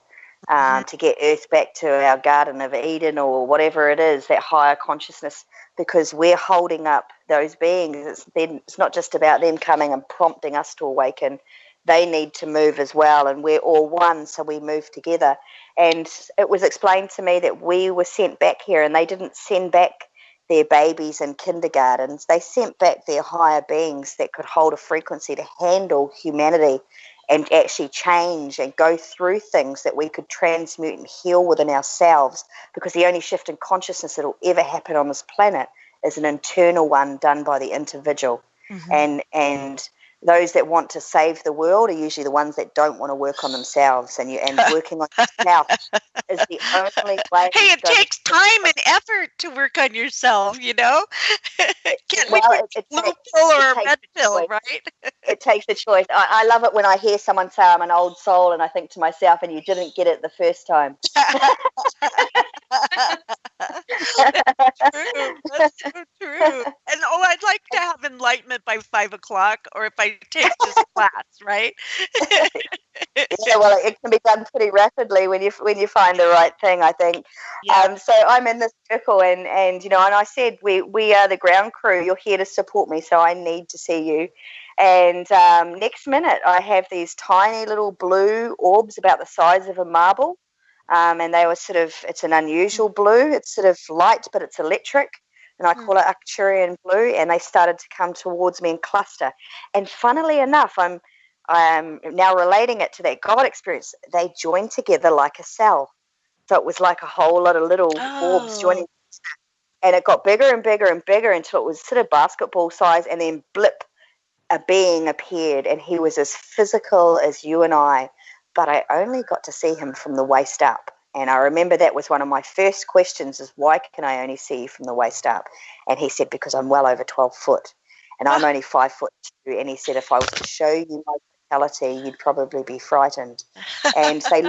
to get Earth back to our Garden of Eden or whatever it is, that higher consciousness, because we're holding up those beings. It's not just about them coming and prompting us to awaken. They need to move as well, and we're all one, so we move together. And it was explained to me that we were sent back here, and they didn't send back their babies in kindergartens. They sent back their higher beings that could hold a frequency to handle humanity and actually change and go through things that we could transmute and heal within ourselves, because the only shift in consciousness that will ever happen on this planet is an internal one done by the individual. And those that want to save the world are usually the ones that don't want to work on themselves, and working on yourself is the only way. Hey, it takes time and effort to work on yourself, you know? Can't Well, be a blue pill or a red pill, right? It takes a choice. I love it when I hear someone say I'm an old soul, and I think to myself, and you didn't get it the first time. That's so true. And I'd like to have enlightenment by 5 o'clock, or if I take this class, right? Yeah, well, it can be done pretty rapidly when you find the right thing, I think. Yeah. So I'm in this circle, and and I said we are the ground crew. You're here to support me, so I need to see you. And next minute, I have these tiny little blue orbs about the size of a marble, and they were it's an unusual blue. It's sort of light, but it's electric, and I call it Arcturian blue. And they started to come towards me in cluster. And funnily enough, I'm now relating it to that God experience. They joined together like a cell. So it was like a whole lot of little orbs joining. And it got bigger and bigger and bigger until it was sort of basketball size. And then blip, a being appeared. And he was as physical as you and I. But I only got to see him from the waist up. And I remember that was one of my first questions is, why can I only see you from the waist up? And he said, because I'm well over 12 foot. And I'm only 5'2". And he said, if I was to show you my totality, you'd probably be frightened. And they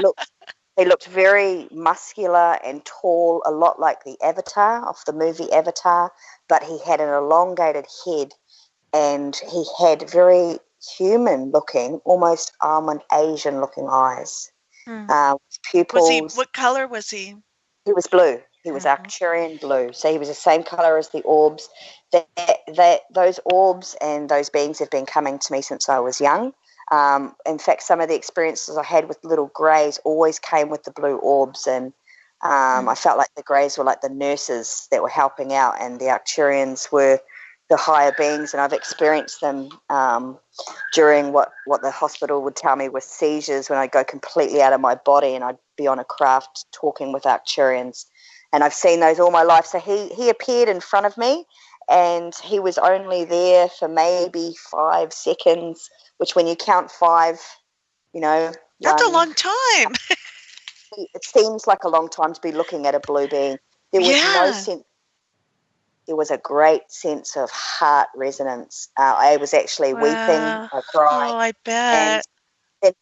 looked very muscular and tall, a lot like the Avatar of the movie Avatar, but he had an elongated head and he had very human-looking, almost almond Asian-looking eyes. Pupils. What color was he? He was blue. He was Arcturian blue. So he was the same color as the orbs. Those orbs and those beings have been coming to me since I was young. In fact, some of the experiences I had with little greys always came with the blue orbs, and I felt like the greys were like the nurses that were helping out, and the Arcturians were the higher beings, and I've experienced them during what the hospital would tell me was seizures, when I'd go completely out of my body and I'd be on a craft talking with Arcturians. And I've seen those all my life. So he appeared in front of me, and he was only there for maybe 5 seconds, which when you count 5, that's a long time. It seems like a long time to be looking at a blue being. There was no sense. There was a great sense of heart resonance. I was actually weeping. I cried. Oh, I bet. And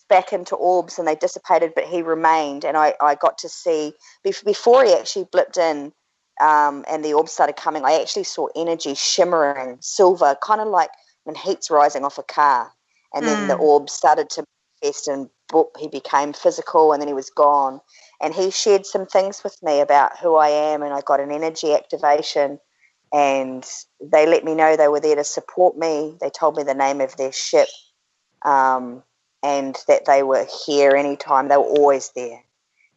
back into orbs, and they dissipated, but he remained. And I got to see, before he actually blipped in and the orbs started coming, I actually saw energy shimmering, silver, kind of like when heat's rising off a car. And then the orbs started to manifest, and he became physical, and then he was gone. And he shared some things with me about who I am, and I got an energy activation, and they let me know they were there to support me. They told me the name of their ship, and that they were here anytime. They were always there.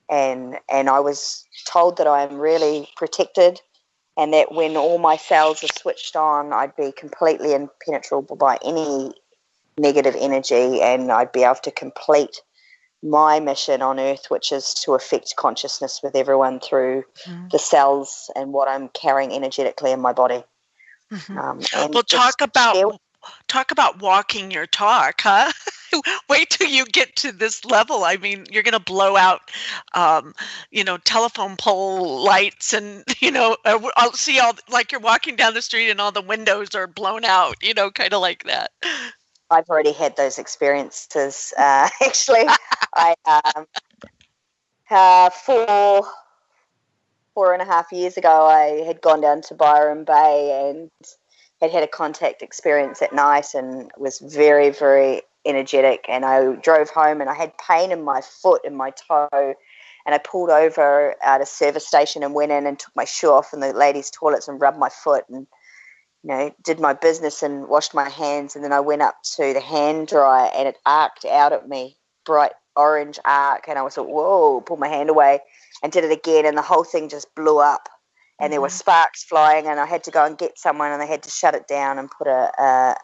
And I was told that I am really protected, and that when all my cells are switched on, I'd be completely impenetrable by any negative energy, and I'd be able to complete my mission on Earth, which is to affect consciousness with everyone through the cells and what I'm carrying energetically in my body. Well, talk about walking your talk, huh? Wait till you get to this level. I mean, you're going to blow out, telephone pole lights, and I'll see like you're walking down the street and all the windows are blown out. Kind of like that. I've already had those experiences. Actually, I 4.5 years ago, I had gone down to Byron Bay and had a contact experience at night, and was very, very energetic. And I drove home, and I had pain in my foot and my toe. And I pulled over at a service station and went in and took my shoe off in the ladies' toilets and rubbed my foot, and did my business and washed my hands. And then I went up to the hand dryer, and it arced out at me, bright orange arc. And I was like, whoa, pulled my hand away and did it again. And the whole thing just blew up, and there were sparks flying, and I had to go and get someone, and they had to shut it down and put a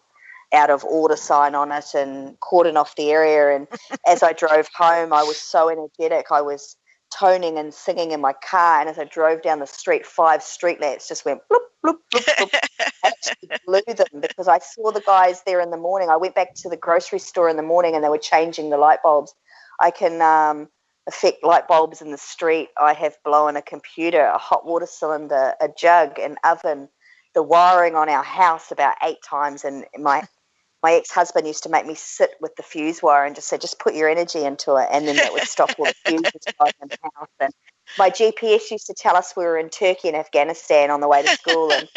out of order sign on it and cordon off the area. And as I drove home, I was so energetic. I was toning and singing in my car, and as I drove down the street, 5 street lamps just went bloop, bloop, bloop, bloop. I actually blew them because I saw the guys there in the morning. I went back to the grocery store in the morning and they were changing the light bulbs. I can affect light bulbs in the street. I have blown a computer, a hot water cylinder, a jug, an oven, the wiring on our house about 8 times. And my ex-husband used to make me sit with the fuse wire and just say, just put your energy into it, and then that would stop all the fuses going in the house. And my GPS used to tell us we were in Turkey and Afghanistan on the way to school. And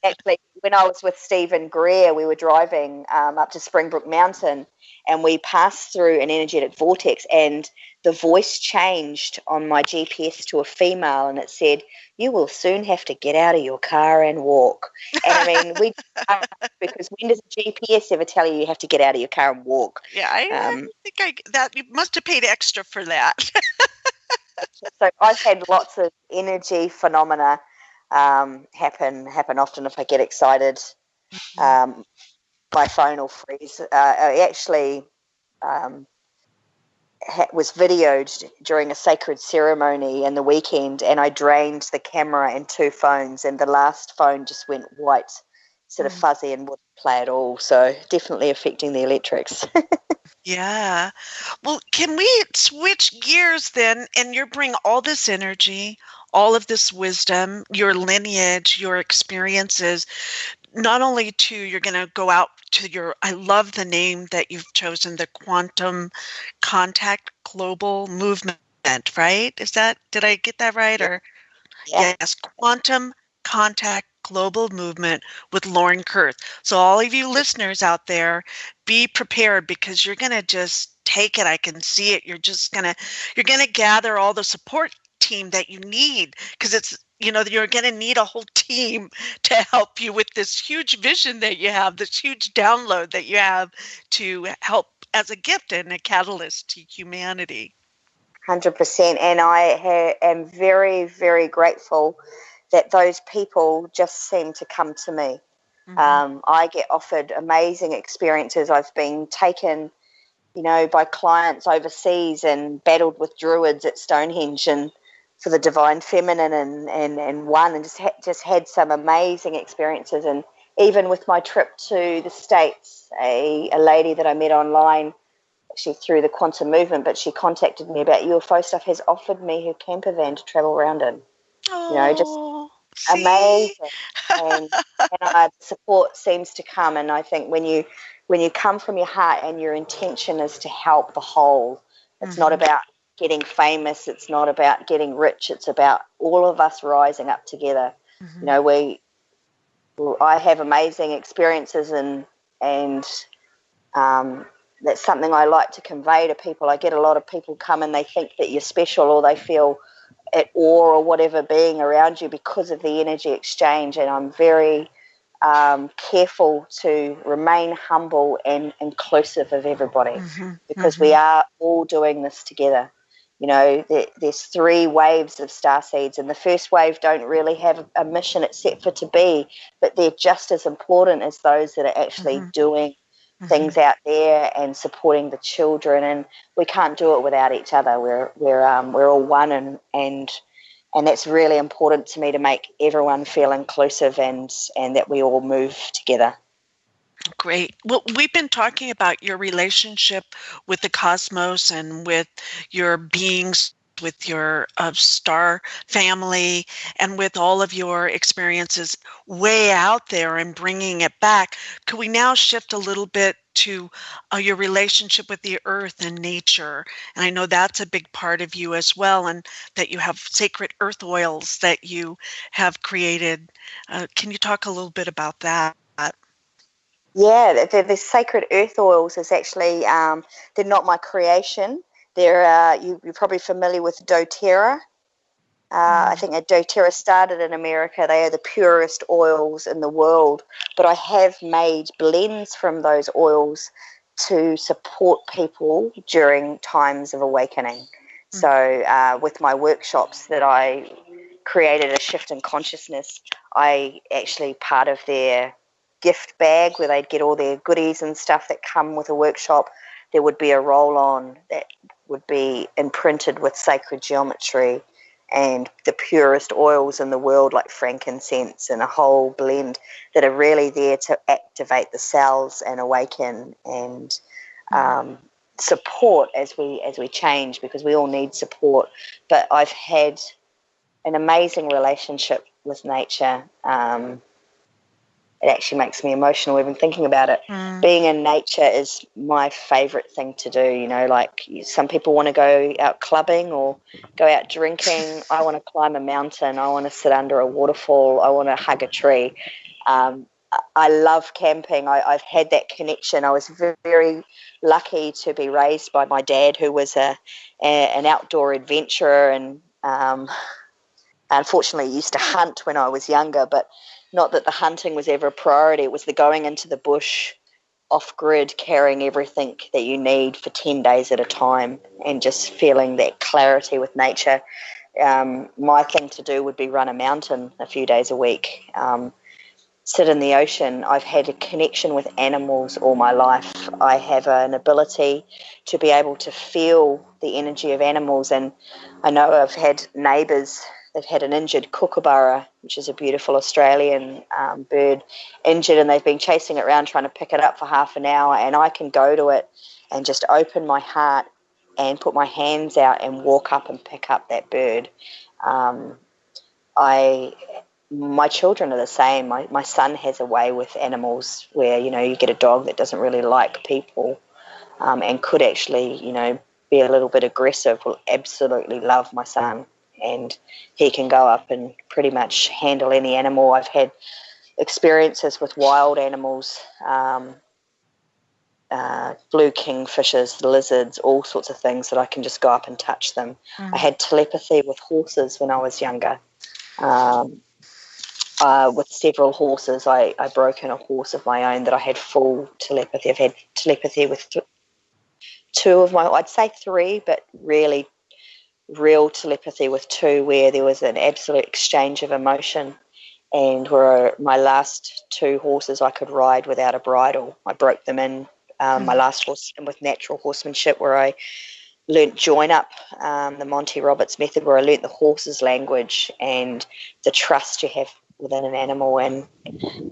actually, when I was with Stephen Greer, we were driving up to Springbrook Mountain, and we passed through an energetic vortex, and the voice changed on my GPS to a female, and it said, "You will soon have to get out of your car and walk." And I mean, because when does a GPS ever tell you have to get out of your car and walk? Yeah, I think that you must have paid extra for that. So I've had lots of energy phenomena happen often if I get excited. My phone will freeze. I actually was videoed during a sacred ceremony in the weekend, and I drained the camera and 2 phones, and the last phone just went white, sort of fuzzy, and wouldn't play at all. So definitely affecting the electrics. Yeah. Well, can we switch gears then, and you bring all this energy, all of this wisdom, your lineage, your experiences, not only to, you're going to go out to your, I love the name that you've chosen, the Quantum Contact Global Movement, right? Did I get that right? Or yes, Quantum Contact Global Movement with Lauren Kurth. So all of you listeners out there, be prepared, because you're going to just take it. I can see it. You're going to gather all the support team that you need, because it's, you're going to need a whole team to help you with this huge vision that you have, this huge download that you have to help as a gift and a catalyst to humanity. 100%. And I am very, very grateful that those people just seem to come to me. I get offered amazing experiences. I've been taken, by clients overseas and battled with druids at Stonehenge and for the divine feminine and won, and just had some amazing experiences. And even with my trip to the States, a lady that I met online, actually through the quantum movement, but she contacted me about UFO stuff, has offered me her camper van to travel around in. Just amazing. And the support seems to come. And I think when you come from your heart and your intention is to help the whole, it's not about getting famous, it's not about getting rich, it's about all of us rising up together. I have amazing experiences, and that's something I like to convey to people. I get a lot of people come and they think that you're special, or they feel at awe or whatever being around you because of the energy exchange, and I'm very careful to remain humble and inclusive of everybody, because we are all doing this together. There's 3 waves of starseeds, and the first wave don't really have a mission except for to be, but they're just as important as those that are actually doing things out there and supporting the children. And we can't do it without each other. We're all one, and that's really important to me, to make everyone feel inclusive and that we all move together. Great. Well, we've been talking about your relationship with the cosmos and with your beings, with your star family, and with all of your experiences way out there and bringing it back. Could we now shift a little bit to your relationship with the earth and nature? And I know that's a big part of you as well, and that you have sacred earth oils that you have created. Can you talk a little bit about that? Yeah, the sacred earth oils is actually, they're not my creation. They're you're probably familiar with doTERRA. I think doTERRA started in America. They are the purest oils in the world. But I have made blends from those oils to support people during times of awakening. So with my workshops that I created, a shift in consciousness, I actually, part of their gift bag where they'd get all their goodies and stuff that come with a workshop, there would be a roll-on that would be imprinted with sacred geometry and the purest oils in the world, like frankincense and a whole blend that are really there to activate the cells and awaken and support as we change, because we all need support. But I've had an amazing relationship with nature. It actually makes me emotional even thinking about it. Being in nature is my favorite thing to do. You know, like some people want to go out clubbing or go out drinking. I want to climb a mountain. I want to sit under a waterfall. I want to hug a tree. I love camping. I've had that connection. I was very, very lucky to be raised by my dad, who was an outdoor adventurer, and unfortunately used to hunt when I was younger, but not that the hunting was ever a priority. It was the going into the bush off-grid, carrying everything that you need for 10 days at a time and just feeling that clarity with nature. My thing to do would be run a mountain a few days a week, sit in the ocean. I've had a connection with animals all my life. I have an ability to be able to feel the energy of animals, and I know I've had neighbours. They've had an injured kookaburra, which is a beautiful Australian bird, injured, and they've been chasing it around trying to pick it up for half an hour, and I can go to it and just open my heart and put my hands out and walk up and pick up that bird. My children are the same. My son has a way with animals where, you know, you get a dog that doesn't really like people and could actually, you know, be a little bit aggressive, will absolutely love my son. And he can go up and pretty much handle any animal. I've had experiences with wild animals, blue kingfishers, lizards, all sorts of things that I can just go up and touch them. I had telepathy with horses when I was younger. With several horses, I broke in a horse of my own that I had full telepathy. I've had telepathy with I'd say three, but really real telepathy with two, where there was an absolute exchange of emotion, and where my last two horses I could ride without a bridle. I broke them in, my last horse, and with natural horsemanship, where I learnt join up, the Monty Roberts method, where I learnt the horse's language and the trust you have within an animal. And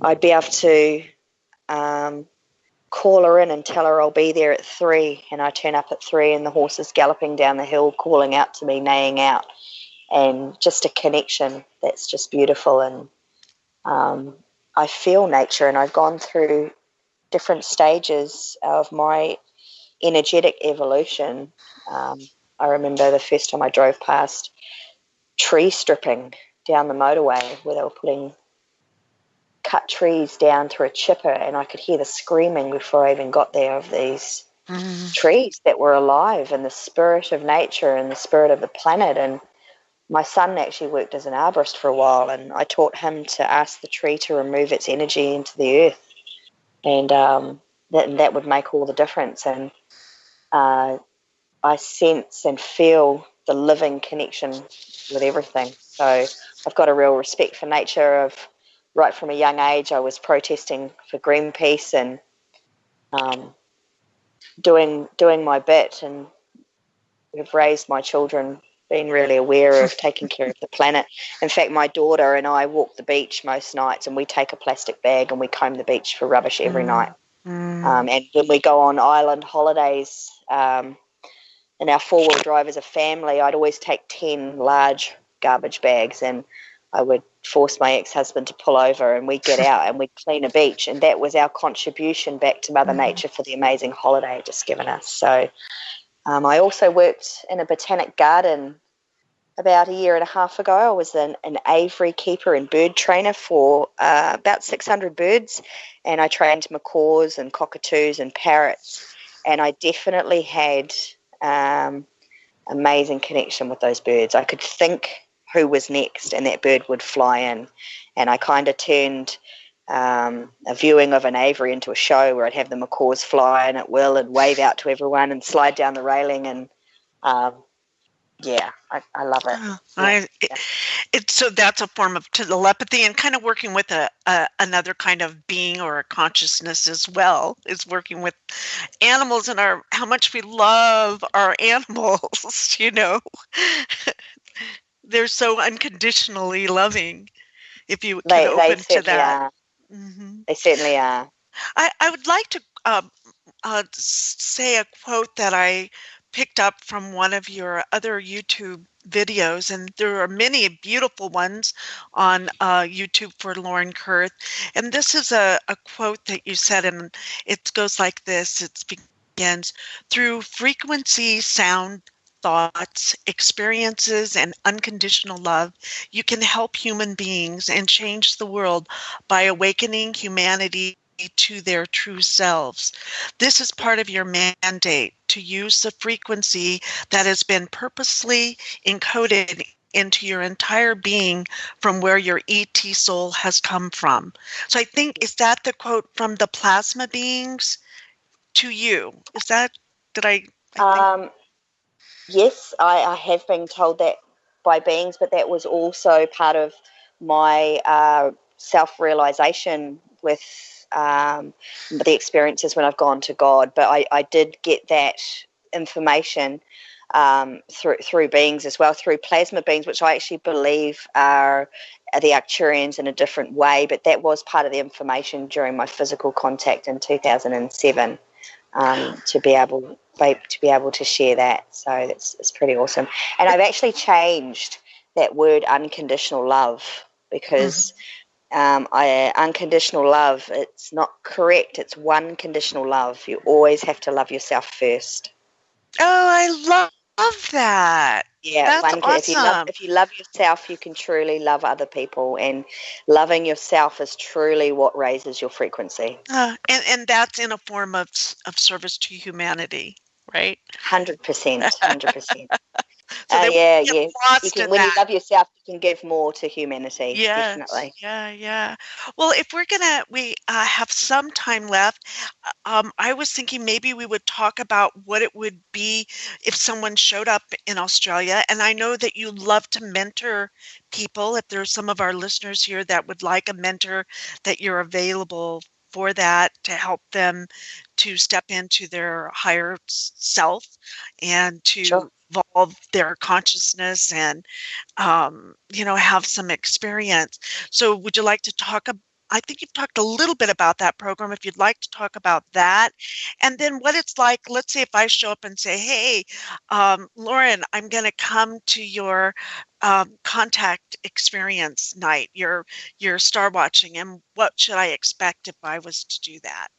I'd be able to call her in and tell her I'll be there at 3, and I turn up at 3 and the horse is galloping down the hill, calling out to me, neighing out, and just a connection that's just beautiful. And I feel nature, and I've gone through different stages of my energetic evolution. I remember the first time I drove past tree stripping down the motorway, where they were putting cut trees down through a chipper, and I could hear the screaming before I even got there of these trees that were alive, and the spirit of nature and the spirit of the planet. And my son actually worked as an arborist for a while, and I taught him to ask the tree to remove its energy into the earth, and that would make all the difference. And I sense and feel the living connection with everything. So I've got a real respect for nature. Right from a young age, I was protesting for Greenpeace and doing my bit, and have raised my children being really aware of taking care of the planet. In fact, my daughter and I walk the beach most nights, and we take a plastic bag and we comb the beach for rubbish every night. And when we go on island holidays, in our four-wheel drive as a family, I'd always take 10 large garbage bags, and I would force my ex-husband to pull over, and we'd get out and we'd clean a beach. And that was our contribution back to Mother Nature for the amazing holiday just given us. So I also worked in a botanic garden about a year and a half ago. I was an aviary keeper and bird trainer for about 600 birds, and I trained macaws and cockatoos and parrots, and I definitely had amazing connection with those birds. I could think who was next, and that bird would fly in, and I kind of turned a viewing of an aviary into a show where I'd have the macaws fly in at will and wave out to everyone and slide down the railing, and Yeah, I love it. So that's a form of telepathy, and kind of working with another kind of being or a consciousness as well, is working with animals and how much we love our animals. They're so unconditionally loving. If you can open to that. They certainly are. I would like to say a quote that I picked up from one of your other YouTube videos, and there are many beautiful ones on YouTube for Lauren Kurth. And this is a quote that you said, and it goes like this. It begins, "Through frequency, sound, thoughts, experiences, and unconditional love, you can help human beings and change the world by awakening humanity to their true selves. This is part of your mandate, to use the frequency that has been purposely encoded into your entire being from where your ET soul has come from." So I think, is that the quote from the plasma beings to you? Is that, did I think? Yes, I have been told that by beings, but that was also part of my self-realization with the experiences when I've gone to God. But I did get that information through beings as well, through plasma beings, which I actually believe are the Arcturians in a different way. But that was part of the information during my physical contact in 2007. To be able to share that, so it's pretty awesome. And I've actually changed that word unconditional love, because unconditional love, it's not correct. It's one conditional love. You always have to love yourself first. Oh, I love that. Yeah, that's awesome. If you love yourself, you can truly love other people, and loving yourself is truly what raises your frequency. And that's in a form of service to humanity, right? 100%, 100%. So yeah. You can, when you love yourself, you can give more to humanity. Yes, definitely. Yeah. Well, if we have some time left, I was thinking maybe we would talk about what it would be if someone showed up in Australia. And I know that you love to mentor people. If there's some of our listeners here that would like a mentor, that you're available for that, to help them to step into their higher self and to evolve their consciousness and have some experience. So would you like to talk I think you've talked a little bit about that program, if you'd like to talk about that. And then what it's like, let's say if I show up and say, hey, Lauren, I'm going to come to your contact experience night, your star watching, and what should I expect if I was to do that?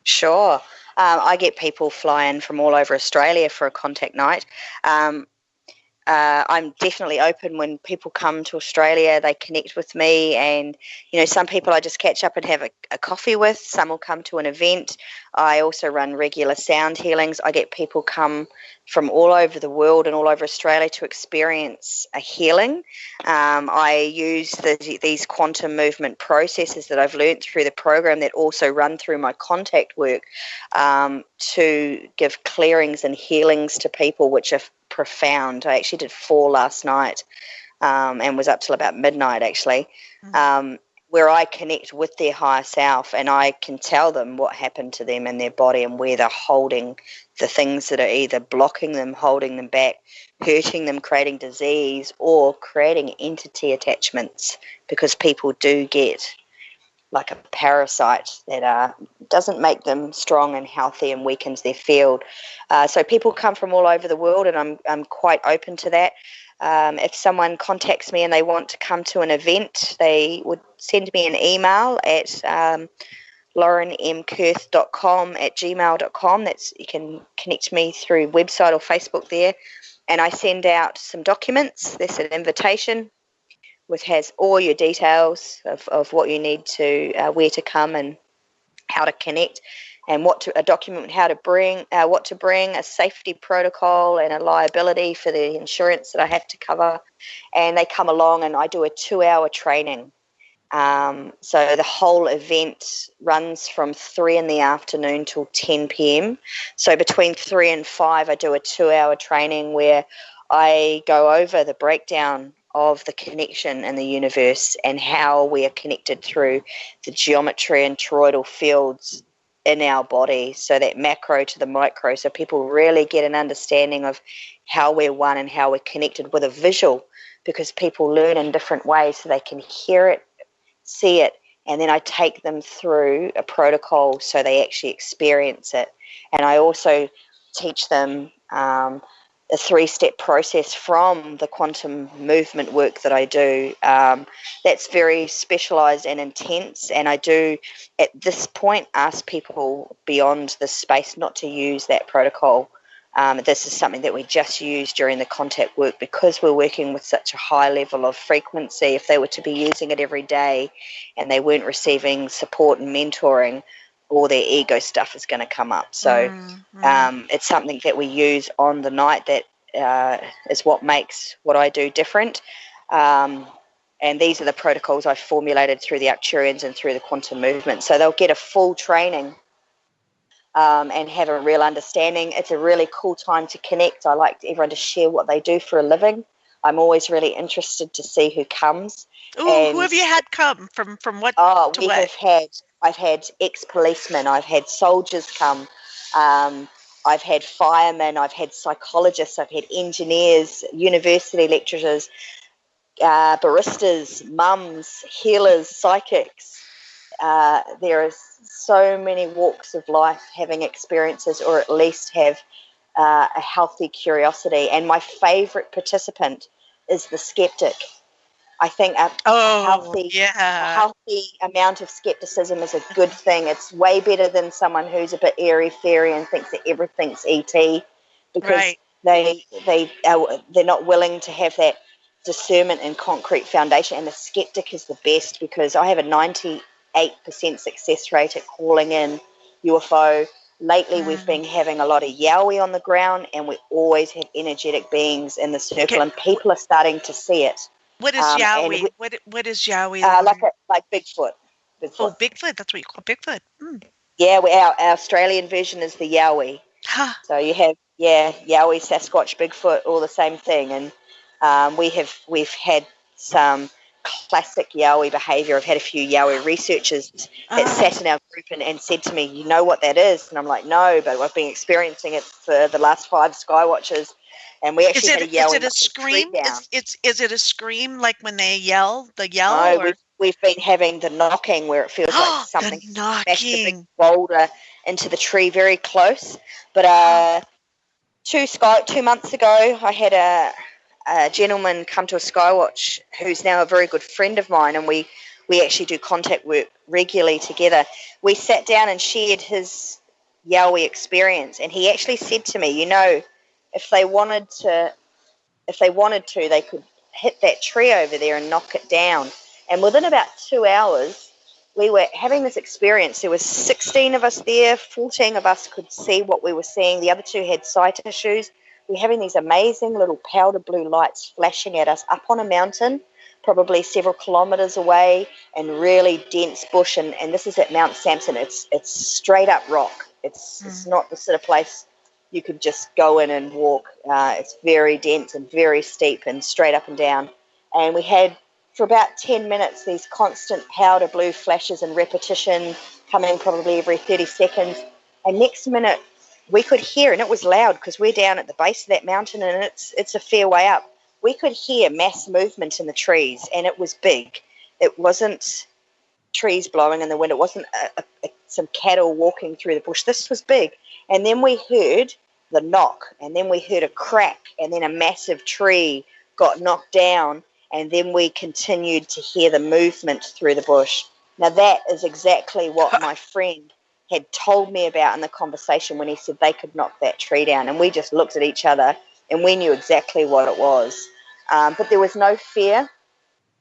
Sure. I get people fly in from all over Australia for a contact night. I'm definitely open when people come to Australia. They connect with me, and some people I just catch up and have a coffee with. Some will come to an event. I also run regular sound healings. I get people come from all over the world and all over Australia to experience a healing. I use these quantum movement processes that I've learned through the program that also run through my contact work to give clearings and healings to people, which are profound. I actually did 4 last night and was up till about midnight actually, where I connect with their higher self, and I can tell them what happened to them in their body and where they're holding the things that are either blocking them, holding them back, hurting them, creating disease, or creating entity attachments, because people do get like a parasite that doesn't make them strong and healthy and weakens their field. So people come from all over the world, and I'm quite open to that. If someone contacts me and they want to come to an event, they would send me an email at laurenmkurth.com@gmail.com. You can connect me through website or Facebook there, and I send out some documents. There's an invitation which has all your details of what you need to, where to come and how to connect, and a document how to bring, what to bring, a safety protocol and a liability for the insurance that I have to cover. And they come along and I do a 2-hour training. So the whole event runs from 3 in the afternoon till 10 p.m. So between 3 and 5, I do a 2-hour training where I go over the breakdown of the connection in the universe and how we are connected through the geometry and toroidal fields in our body, so that macro to the micro, so people really get an understanding of how we're one and how we're connected with a visual, because people learn in different ways, so they can hear it, see it, and then I take them through a protocol so they actually experience it. And I also teach them a 3-step process from the quantum movement work that I do. That's very specialized and intense, and I do at this point ask people beyond the space not to use that protocol. This is something that we just use during the contact work, because we're working with such a high level of frequency. If they were to be using it every day and they weren't receiving support and mentoring, all their ego stuff is going to come up. So it's something that we use on the night that is what makes what I do different. And these are the protocols I've formulated through the Arcturians and through the quantum movement. So they'll get a full training and have a real understanding. It's a really cool time to connect. I like everyone to share what they do for a living. I'm always really interested to see who comes. Ooh, who have you had come from what to what? I've had ex-policemen, I've had soldiers come, I've had firemen, I've had psychologists, I've had engineers, university lecturers, baristas, mums, healers, psychics. There are so many walks of life having experiences, or at least have a healthy curiosity. And my favourite participant is the skeptic. I think a healthy amount of skepticism is a good thing. It's way better than someone who's a bit airy-fairy and thinks that everything's ET, because they're not willing to have that discernment and concrete foundation. And the skeptic is the best, because I have a 98% success rate at calling in UFO. Lately, we've been having a lot of Yowie on the ground, and we always have energetic beings in the circle, and people are starting to see it. What is Yowie? What is Yowie? Like Bigfoot. Oh, Bigfoot. That's what you call Bigfoot. Yeah, our Australian version is the Yowie. So you have Yowie, Sasquatch, Bigfoot, all the same thing. And we've had some classic Yowie behaviour. I've had a few Yowie researchers that sat in our group and said to me, "You know what that is?" And I'm like, "No, but I've been experiencing it for the last 5 Skywatches." And we actually had a Yowie. Is it a scream? Is it a scream like when they yell? The yell? No, we've been having the knocking, where it feels like something smashed a big boulder into the tree very close. But 2 months ago, I had a gentleman come to a Skywatch who's now a very good friend of mine, and we actually do contact work regularly together. We sat down and shared his Yowie experience, and he actually said to me, "You know, if they wanted to, they could hit that tree over there and knock it down." And within about 2 hours, we were having this experience. There was 16 of us there. 14 of us could see what we were seeing. The other 2 had sight issues. We're having these amazing little powder blue lights flashing at us up on a mountain, probably several kilometres away, and really dense bush. And this is at Mount Sampson. It's straight up rock. It's not the sort of place you could just go in and walk. It's very dense and very steep and straight up and down. And we had, for about 10 minutes, these constant powder blue flashes and repetition coming probably every 30 seconds. And next minute, we could hear, and it was loud because we're down at the base of that mountain and it's a fair way up. We could hear mass movement in the trees, and it was big. It wasn't trees blowing in the wind. It wasn't some cattle walking through the bush. This was big. And then we heard the knock, and then we heard a crack, and then a massive tree got knocked down, and then we continued to hear the movement through the bush. Now, that is exactly what my friend had told me about in the conversation when he said they could knock that tree down. And we just looked at each other, and we knew exactly what it was. But there was no fear.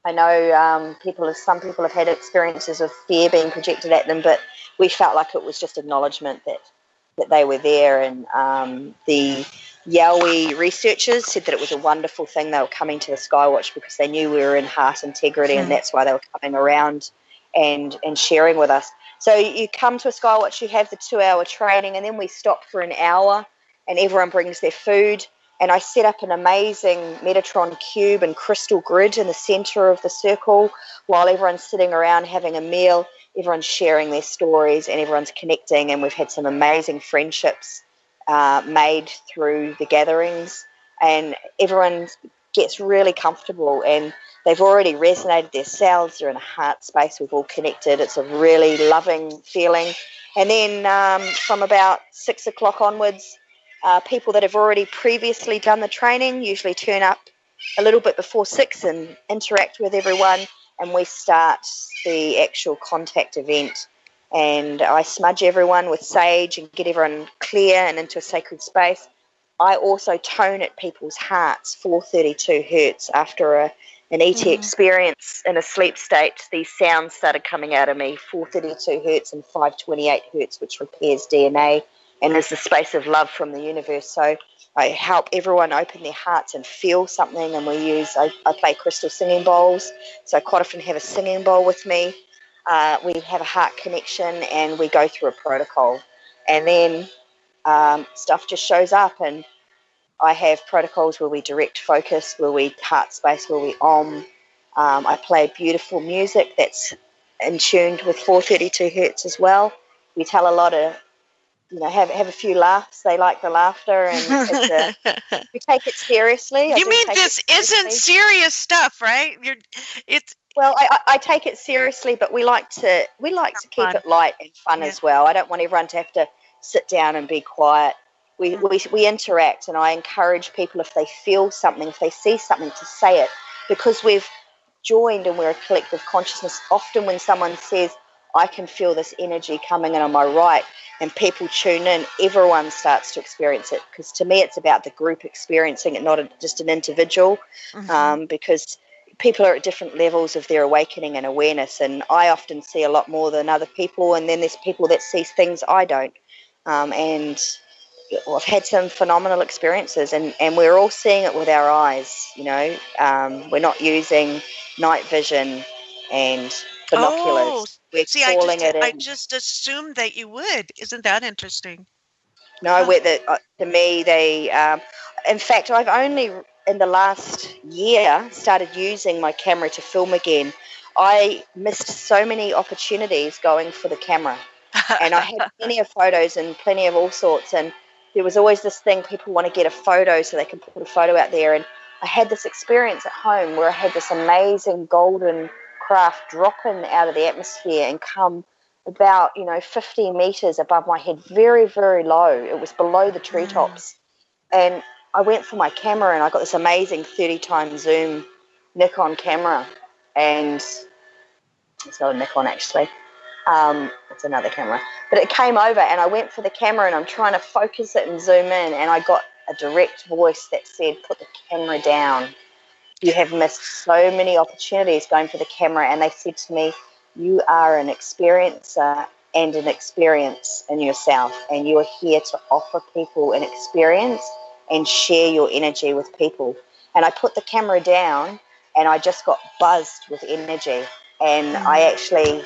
I know some people have had experiences of fear being projected at them, but we felt like it was just acknowledgement that they were there. And the Yowie researchers said that it was a wonderful thing they were coming to the Skywatch, because they knew we were in heart integrity, and that's why they were coming around and sharing with us. So you come to a Skywatch, you have the 2-hour training, and then we stop for an hour, and everyone brings their food. And I set up an amazing Metatron cube and crystal grid in the center of the circle while everyone's sitting around having a meal. Everyone's sharing their stories and everyone's connecting, and we've had some amazing friendships made through the gatherings, and everyone gets really comfortable and they've already resonated their selves. They're in a heart space. We've all connected. It's a really loving feeling. And then from about 6 o'clock onwards, people that have already previously done the training usually turn up a little bit before 6 and interact with everyone, and we start the actual contact event. And I smudge everyone with sage and get everyone clear and into a sacred space. I also tone at people's hearts, 432 hertz. After an ET experience in a sleep state, these sounds started coming out of me, 432 hertz and 528 hertz, which repairs DNA and is the space of love from the universe. So I help everyone open their hearts and feel something, and I play crystal singing bowls, so I quite often have a singing bowl with me. We have a heart connection and we go through a protocol, and then stuff just shows up. And I have protocols where we direct focus, where we heart space, where we I play beautiful music that's in tuned with 432 hertz as well. We tell a lot of, have a few laughs. They like the laughter, and we take it seriously. You mean this isn't serious stuff, right? Well, I take it seriously, but we like to keep it light and fun as well. I don't want everyone to have to sit down and be quiet. We interact, and I encourage people, if they feel something, if they see something, to say it, because we've joined and we're a collective consciousness. Often when someone says, I can feel this energy coming in on my right, and people tune in, everyone starts to experience it, because to me it's about the group experiencing it, not just an individual, because people are at different levels of their awakening and awareness, and I often see a lot more than other people, and then there's people that see things I don't, and I've had some phenomenal experiences, and we're all seeing it with our eyes. We're not using night vision and binoculars. I just assumed that you would. Isn't that interesting? No, to me, in fact, I've only in the last year started using my camera to film again. I missed so many opportunities going for the camera, and I had plenty of photos and plenty of all sorts, and there was always this thing, people want to get a photo so they can put a photo out there, and I had this experience at home where I had this amazing golden craft drop in out of the atmosphere and come about 50 meters above my head, very, very low. It was below the treetops, and I went for my camera, and I got this amazing 30-time zoom Nikon camera, and it's not a Nikon actually, it's another camera, but it came over, and I went for the camera, and I'm trying to focus it and zoom in, and I got a direct voice that said, put the camera down. You have missed so many opportunities going for the camera. And they said to me, you are an experiencer and an experience in yourself, and you are here to offer people an experience and share your energy with people. And I put the camera down, and I just got buzzed with energy, and I actually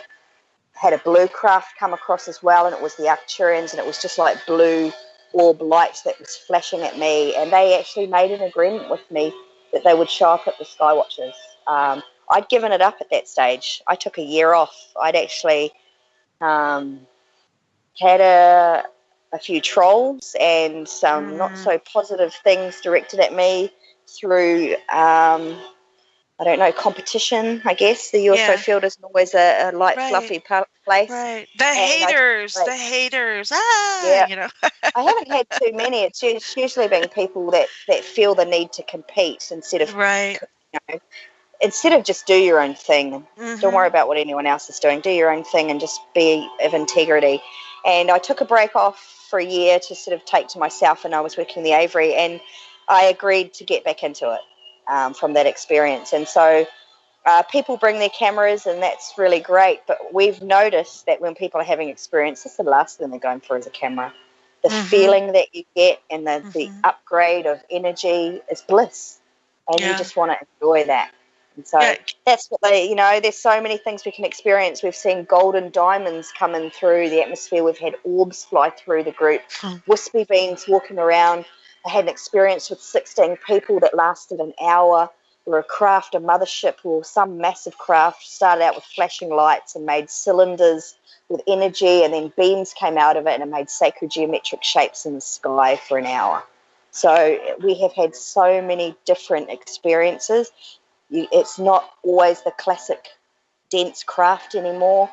had a blue craft come across as well, and it was the Arcturians, and it was just like blue orb light that was flashing at me, and they actually made an agreement with me that they would show up at the Skywatches. I'd given it up at that stage. I took a year off. I'd actually had a few trolls and some not so positive things directed at me through competition, I guess. The UFO field isn't always a light, fluffy place. Right. The haters. I haven't had too many. It's usually been people that feel the need to compete instead of, instead of just do your own thing. Don't worry about what anyone else is doing. Do your own thing and just be of integrity. And I took a break off for a year to sort of take to myself, and I was working the Avery, and I agreed to get back into it. From that experience. And so people bring their cameras, and that's really great, but we've noticed that when people are having experience, that's the last thing they're going for is a camera. The feeling that you get and the upgrade of energy is bliss, and you just want to enjoy that. And so that's what there's so many things we can experience. We've seen golden diamonds coming through the atmosphere. We've had orbs fly through the group, wispy beings walking around. I had an experience with 16 people that lasted an hour. We were a craft, a mothership, or some massive craft, started out with flashing lights and made cylinders with energy, and then beams came out of it and it made sacred geometric shapes in the sky for an hour. So we have had so many different experiences. It's not always the classic dense craft anymore.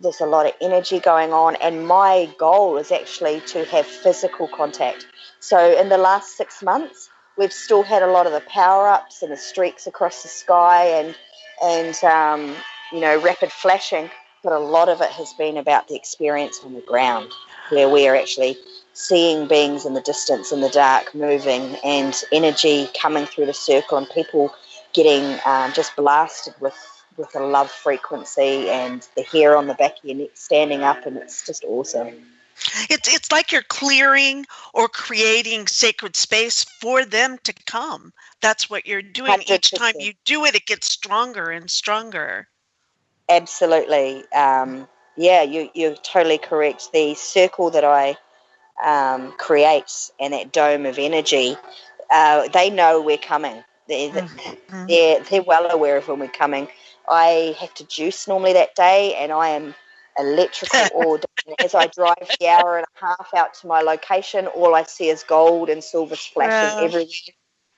There's a lot of energy going on, and my goal is actually to have physical contact. So in the last 6 months, we've still had a lot of the power-ups and the streaks across the sky and rapid flashing, but a lot of it has been about the experience on the ground, where we are actually seeing beings in the distance, in the dark, moving, and energy coming through the circle, and people getting just blasted with a love frequency, and the hair on the back of your neck standing up, and it's just awesome. It's like you're clearing or creating sacred space for them to come. That's what you're doing. 100%. Each time you do it, it gets stronger and stronger. Absolutely. You're totally correct. The circle that I create and that dome of energy, they know we're coming. They're well aware of when we're coming. I have to juice normally that day, and I am electrical all day. As I drive the hour and a half out to my location, all I see is gold and silver splashing everywhere.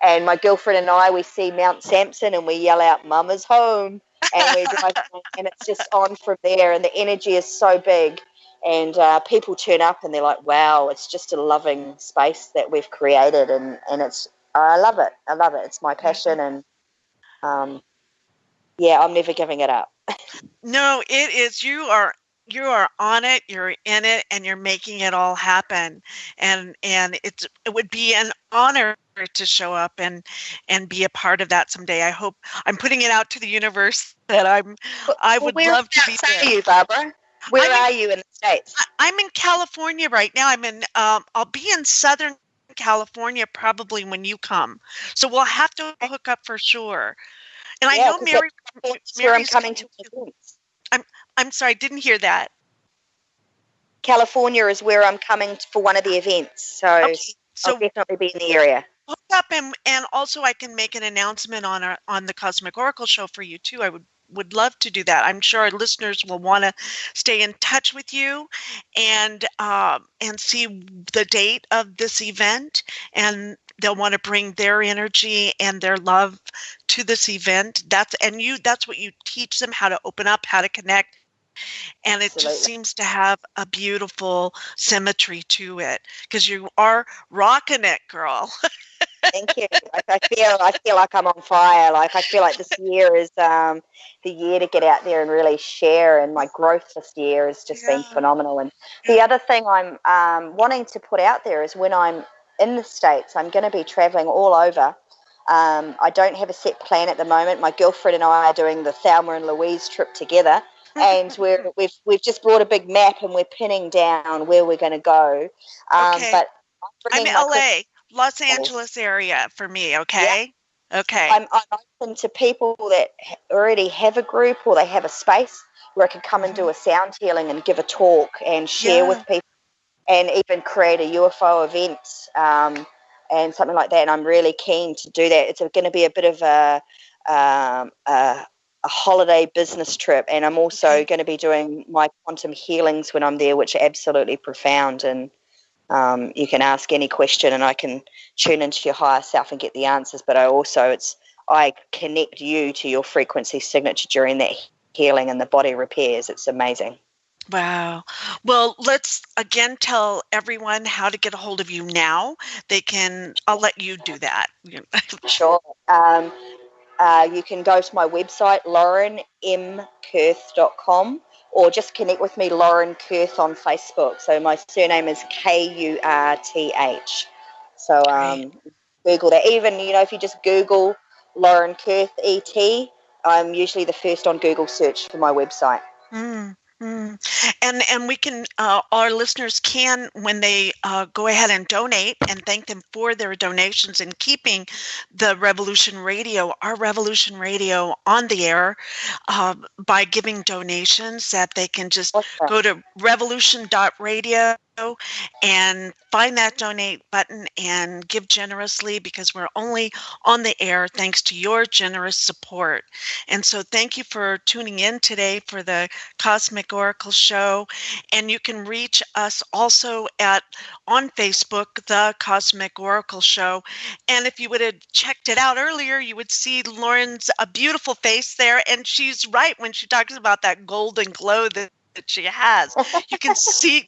And my girlfriend and I, we see Mount Sampson and we yell out, "Mama's home," and we drive, and it's just on from there. And the energy is so big, and people turn up and they're like, "Wow, it's just a loving space that we've created," and I love it. I love it. It's my passion, and I'm never giving it up. No, it is. You are on it, you're in it, and you're making it all happen. And it would be an honor to show up and be a part of that someday. I hope I'm putting it out to the universe that I would love to be there. Where are you, Barbara? Where are you in the States? I'm in California right now. I'll be in Southern California probably when you come. So we'll have to hook up for sure. And I know Mary's coming to events. I'm sorry, I didn't hear that. California is where I'm coming for one of the events, so I'll definitely be in the area. Hook up, and also I can make an announcement on the Cosmic Oracle show for you too. I would love to do that. I'm sure our listeners will want to stay in touch with you and see the date of this event, and they'll want to bring their energy and their love to this event. That's what you teach them, how to open up, how to connect. And it just seems to have a beautiful symmetry to it, because you are rocking it, girl. Thank you. I feel like I'm on fire. Like I feel like this year is the year to get out there and really share. And my growth this year has just been phenomenal. And the other thing I'm wanting to put out there is when I'm in the States, I'm going to be traveling all over. I don't have a set plan at the moment. My girlfriend and I are doing the Thelma and Louise trip together, and we've just brought a big map and we're pinning down where we're going to go. But I'm LA, Los Angeles area for me. Okay. Yeah. Okay. I'm open to people that already have a group or they have a space where I can come and do a sound healing and give a talk and share with people, and even create a UFO event and something like that. And I'm really keen to do that. It's going to be a bit of a holiday business trip, and I'm also going to be doing my quantum healings when I'm there, which are absolutely profound. And you can ask any question and I can tune into your higher self and get the answers. But I connect you to your frequency signature during that healing and the body repairs. It's amazing. Wow. Well, let's again tell everyone how to get a hold of you now. I'll let you do that. Sure. You can go to my website, laurenmkurth.com, or just connect with me, Lauren Kurth, on Facebook. So my surname is Kurth. So Google that. Even, if you just Google Lauren Kurth ET, I'm usually the first on Google search for my website. And we can, our listeners can, when they go ahead and donate, and thank them for their donations and keeping the Revolution Radio, our Revolution Radio, on the air by giving donations, that they can just go to revolution.radio and find that donate button and give generously, because we're only on the air thanks to your generous support. And so thank you for tuning in today for the Cosmic Oracle Show. And you can reach us also on Facebook, The Cosmic Oracle Show. And if you would have checked it out earlier, you would see Lauren's a beautiful face there. And she's right when she talks about that golden glow that she has. You can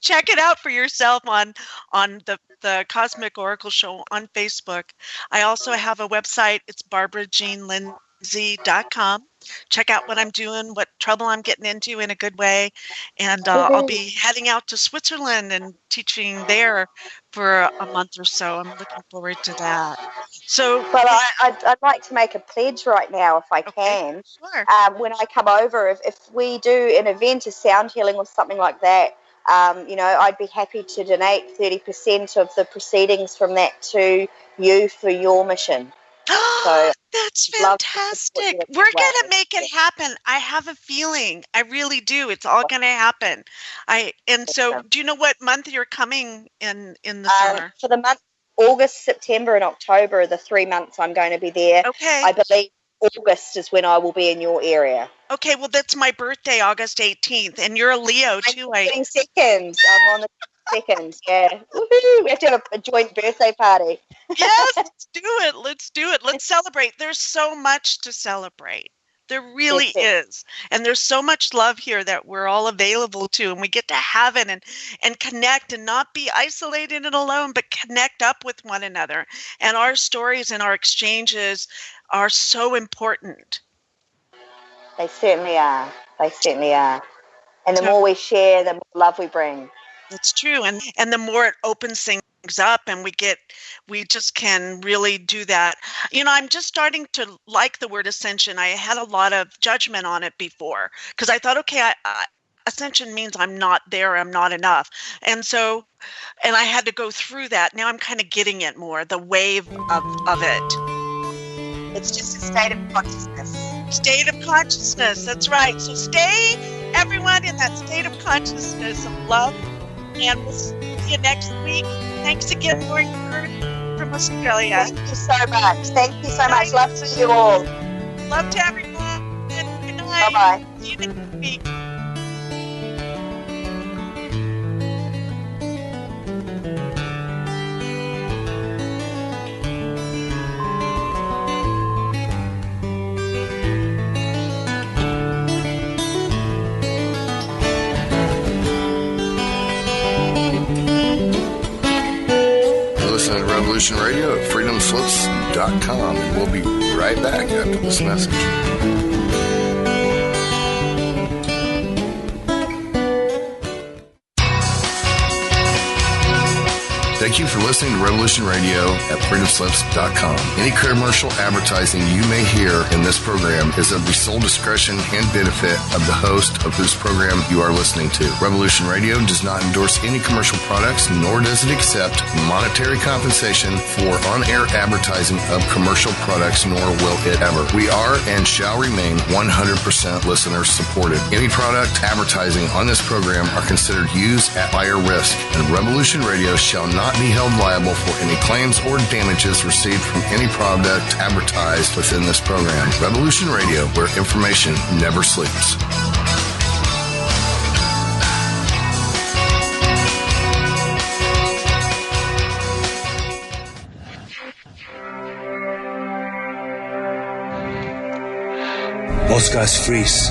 check it out for yourself on the Cosmic Oracle Show on Facebook. I also have a website. It's barbarajeanlindsey.com. Check out what I'm doing, what trouble I'm getting into in a good way. And I'll be heading out to Switzerland and teaching there for a month or so. I'm looking forward to that. So, well, I'd like to make a pledge right now, if I can. Sure. When I come over, if we do an event, a sound healing or something like that, I'd be happy to donate 30% of the proceedings from that to you for your mission. So that's fantastic. We're going to make it happen. I have a feeling. I really do. It's all going to happen. So do you know what month you're coming in the summer? For the month August, September and October are the 3 months I'm going to be there. Okay. I believe August is when I will be in your area. Okay, well, that's my birthday, August 18th, and you're a Leo, too. I'm getting second. I'm on the second, yeah. Woohoo! We have to have a joint birthday party. Yes, let's do it. Let's do it. Let's celebrate. There's so much to celebrate. There really is. And there's so much love here that we're all available to, and we get to have it and connect and not be isolated and alone, but connect up with one another. And our stories and our exchanges are so important. They certainly are. They certainly are. And the more we share, the more love we bring. It's true. And the more it opens things up and we just can really do that. I'm just starting to like the word ascension. I had a lot of judgment on it before because I thought, okay, ascension means I'm not there, I'm not enough. And I had to go through that. Now I'm kind of getting it more, the wave of it. It's just a state of consciousness. State of consciousness, that's right. So stay, everyone, in that state of consciousness of love. And we'll see you next week. Thanks again, Lauren Kurth from Australia. Thank you so much. Thank you so much. Love to you all. Love to everyone. Good night. Bye-bye. See you next week. Revolution Radio at freedomslips.com, and we'll be right back after this message. Thank you for listening to Revolution Radio at freedomslips.com. Any commercial advertising you may hear in this program is of the sole discretion and benefit of the host of whose program you are listening to. Revolution Radio does not endorse any commercial products, nor does it accept monetary compensation for on-air advertising of commercial products, nor will it ever. We are and shall remain 100% listener supported. Any product advertising on this program are considered used at higher risk, and Revolution Radio shall not be held liable for any claims or damages received from any product advertised within this program. Revolution Radio, where information never sleeps. Most guys freeze.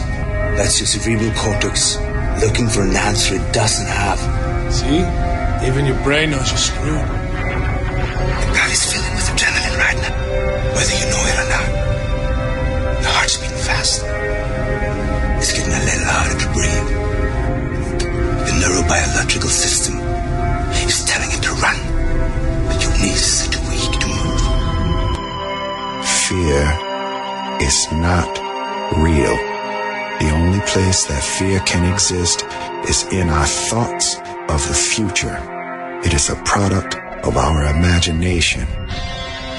That's your cerebral cortex looking for an answer it doesn't have. See? Even your brain knows you're screwed. The body's filling with adrenaline right now, whether you know it or not. Your heart's beating fast. It's getting a little harder to breathe. The neurobiological system is telling it to run, but your knees are too weak to move. Fear is not real. The only place that fear can exist is in our thoughts of the future. It is a product of our imagination,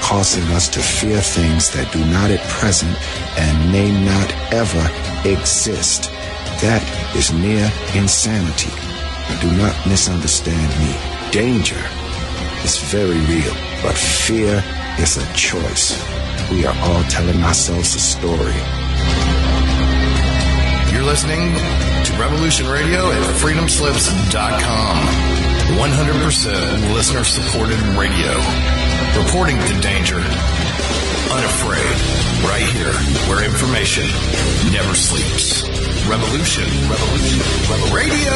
causing us to fear things that do not at present and may not ever exist. That is near insanity. Do not misunderstand me. Danger is very real, but fear is a choice. We are all telling ourselves a story. You're listening to Revolution Radio at freedomslips.com. 100% listener-supported radio. Reporting to danger. Unafraid. Right here, where information never sleeps. Revolution. Radio.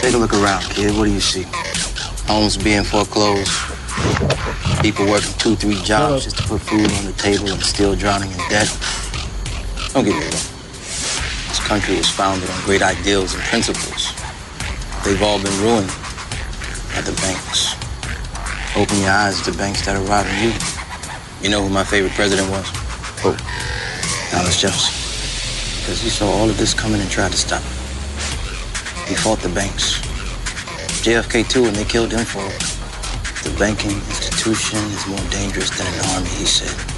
Take a look around, kid. What do you see? Homes being foreclosed. People working 2-3 jobs just to put food on the table and still drowning in debt. Don't get me wrong. This country was founded on great ideals and principles. They've all been ruined by the banks. Open your eyes to banks that are robbing you. You know who my favorite president was? Who? Thomas Jefferson. Because he saw all of this coming and tried to stop it. He fought the banks. JFK too, and they killed him for it. The banking institution is more dangerous than an army, he said.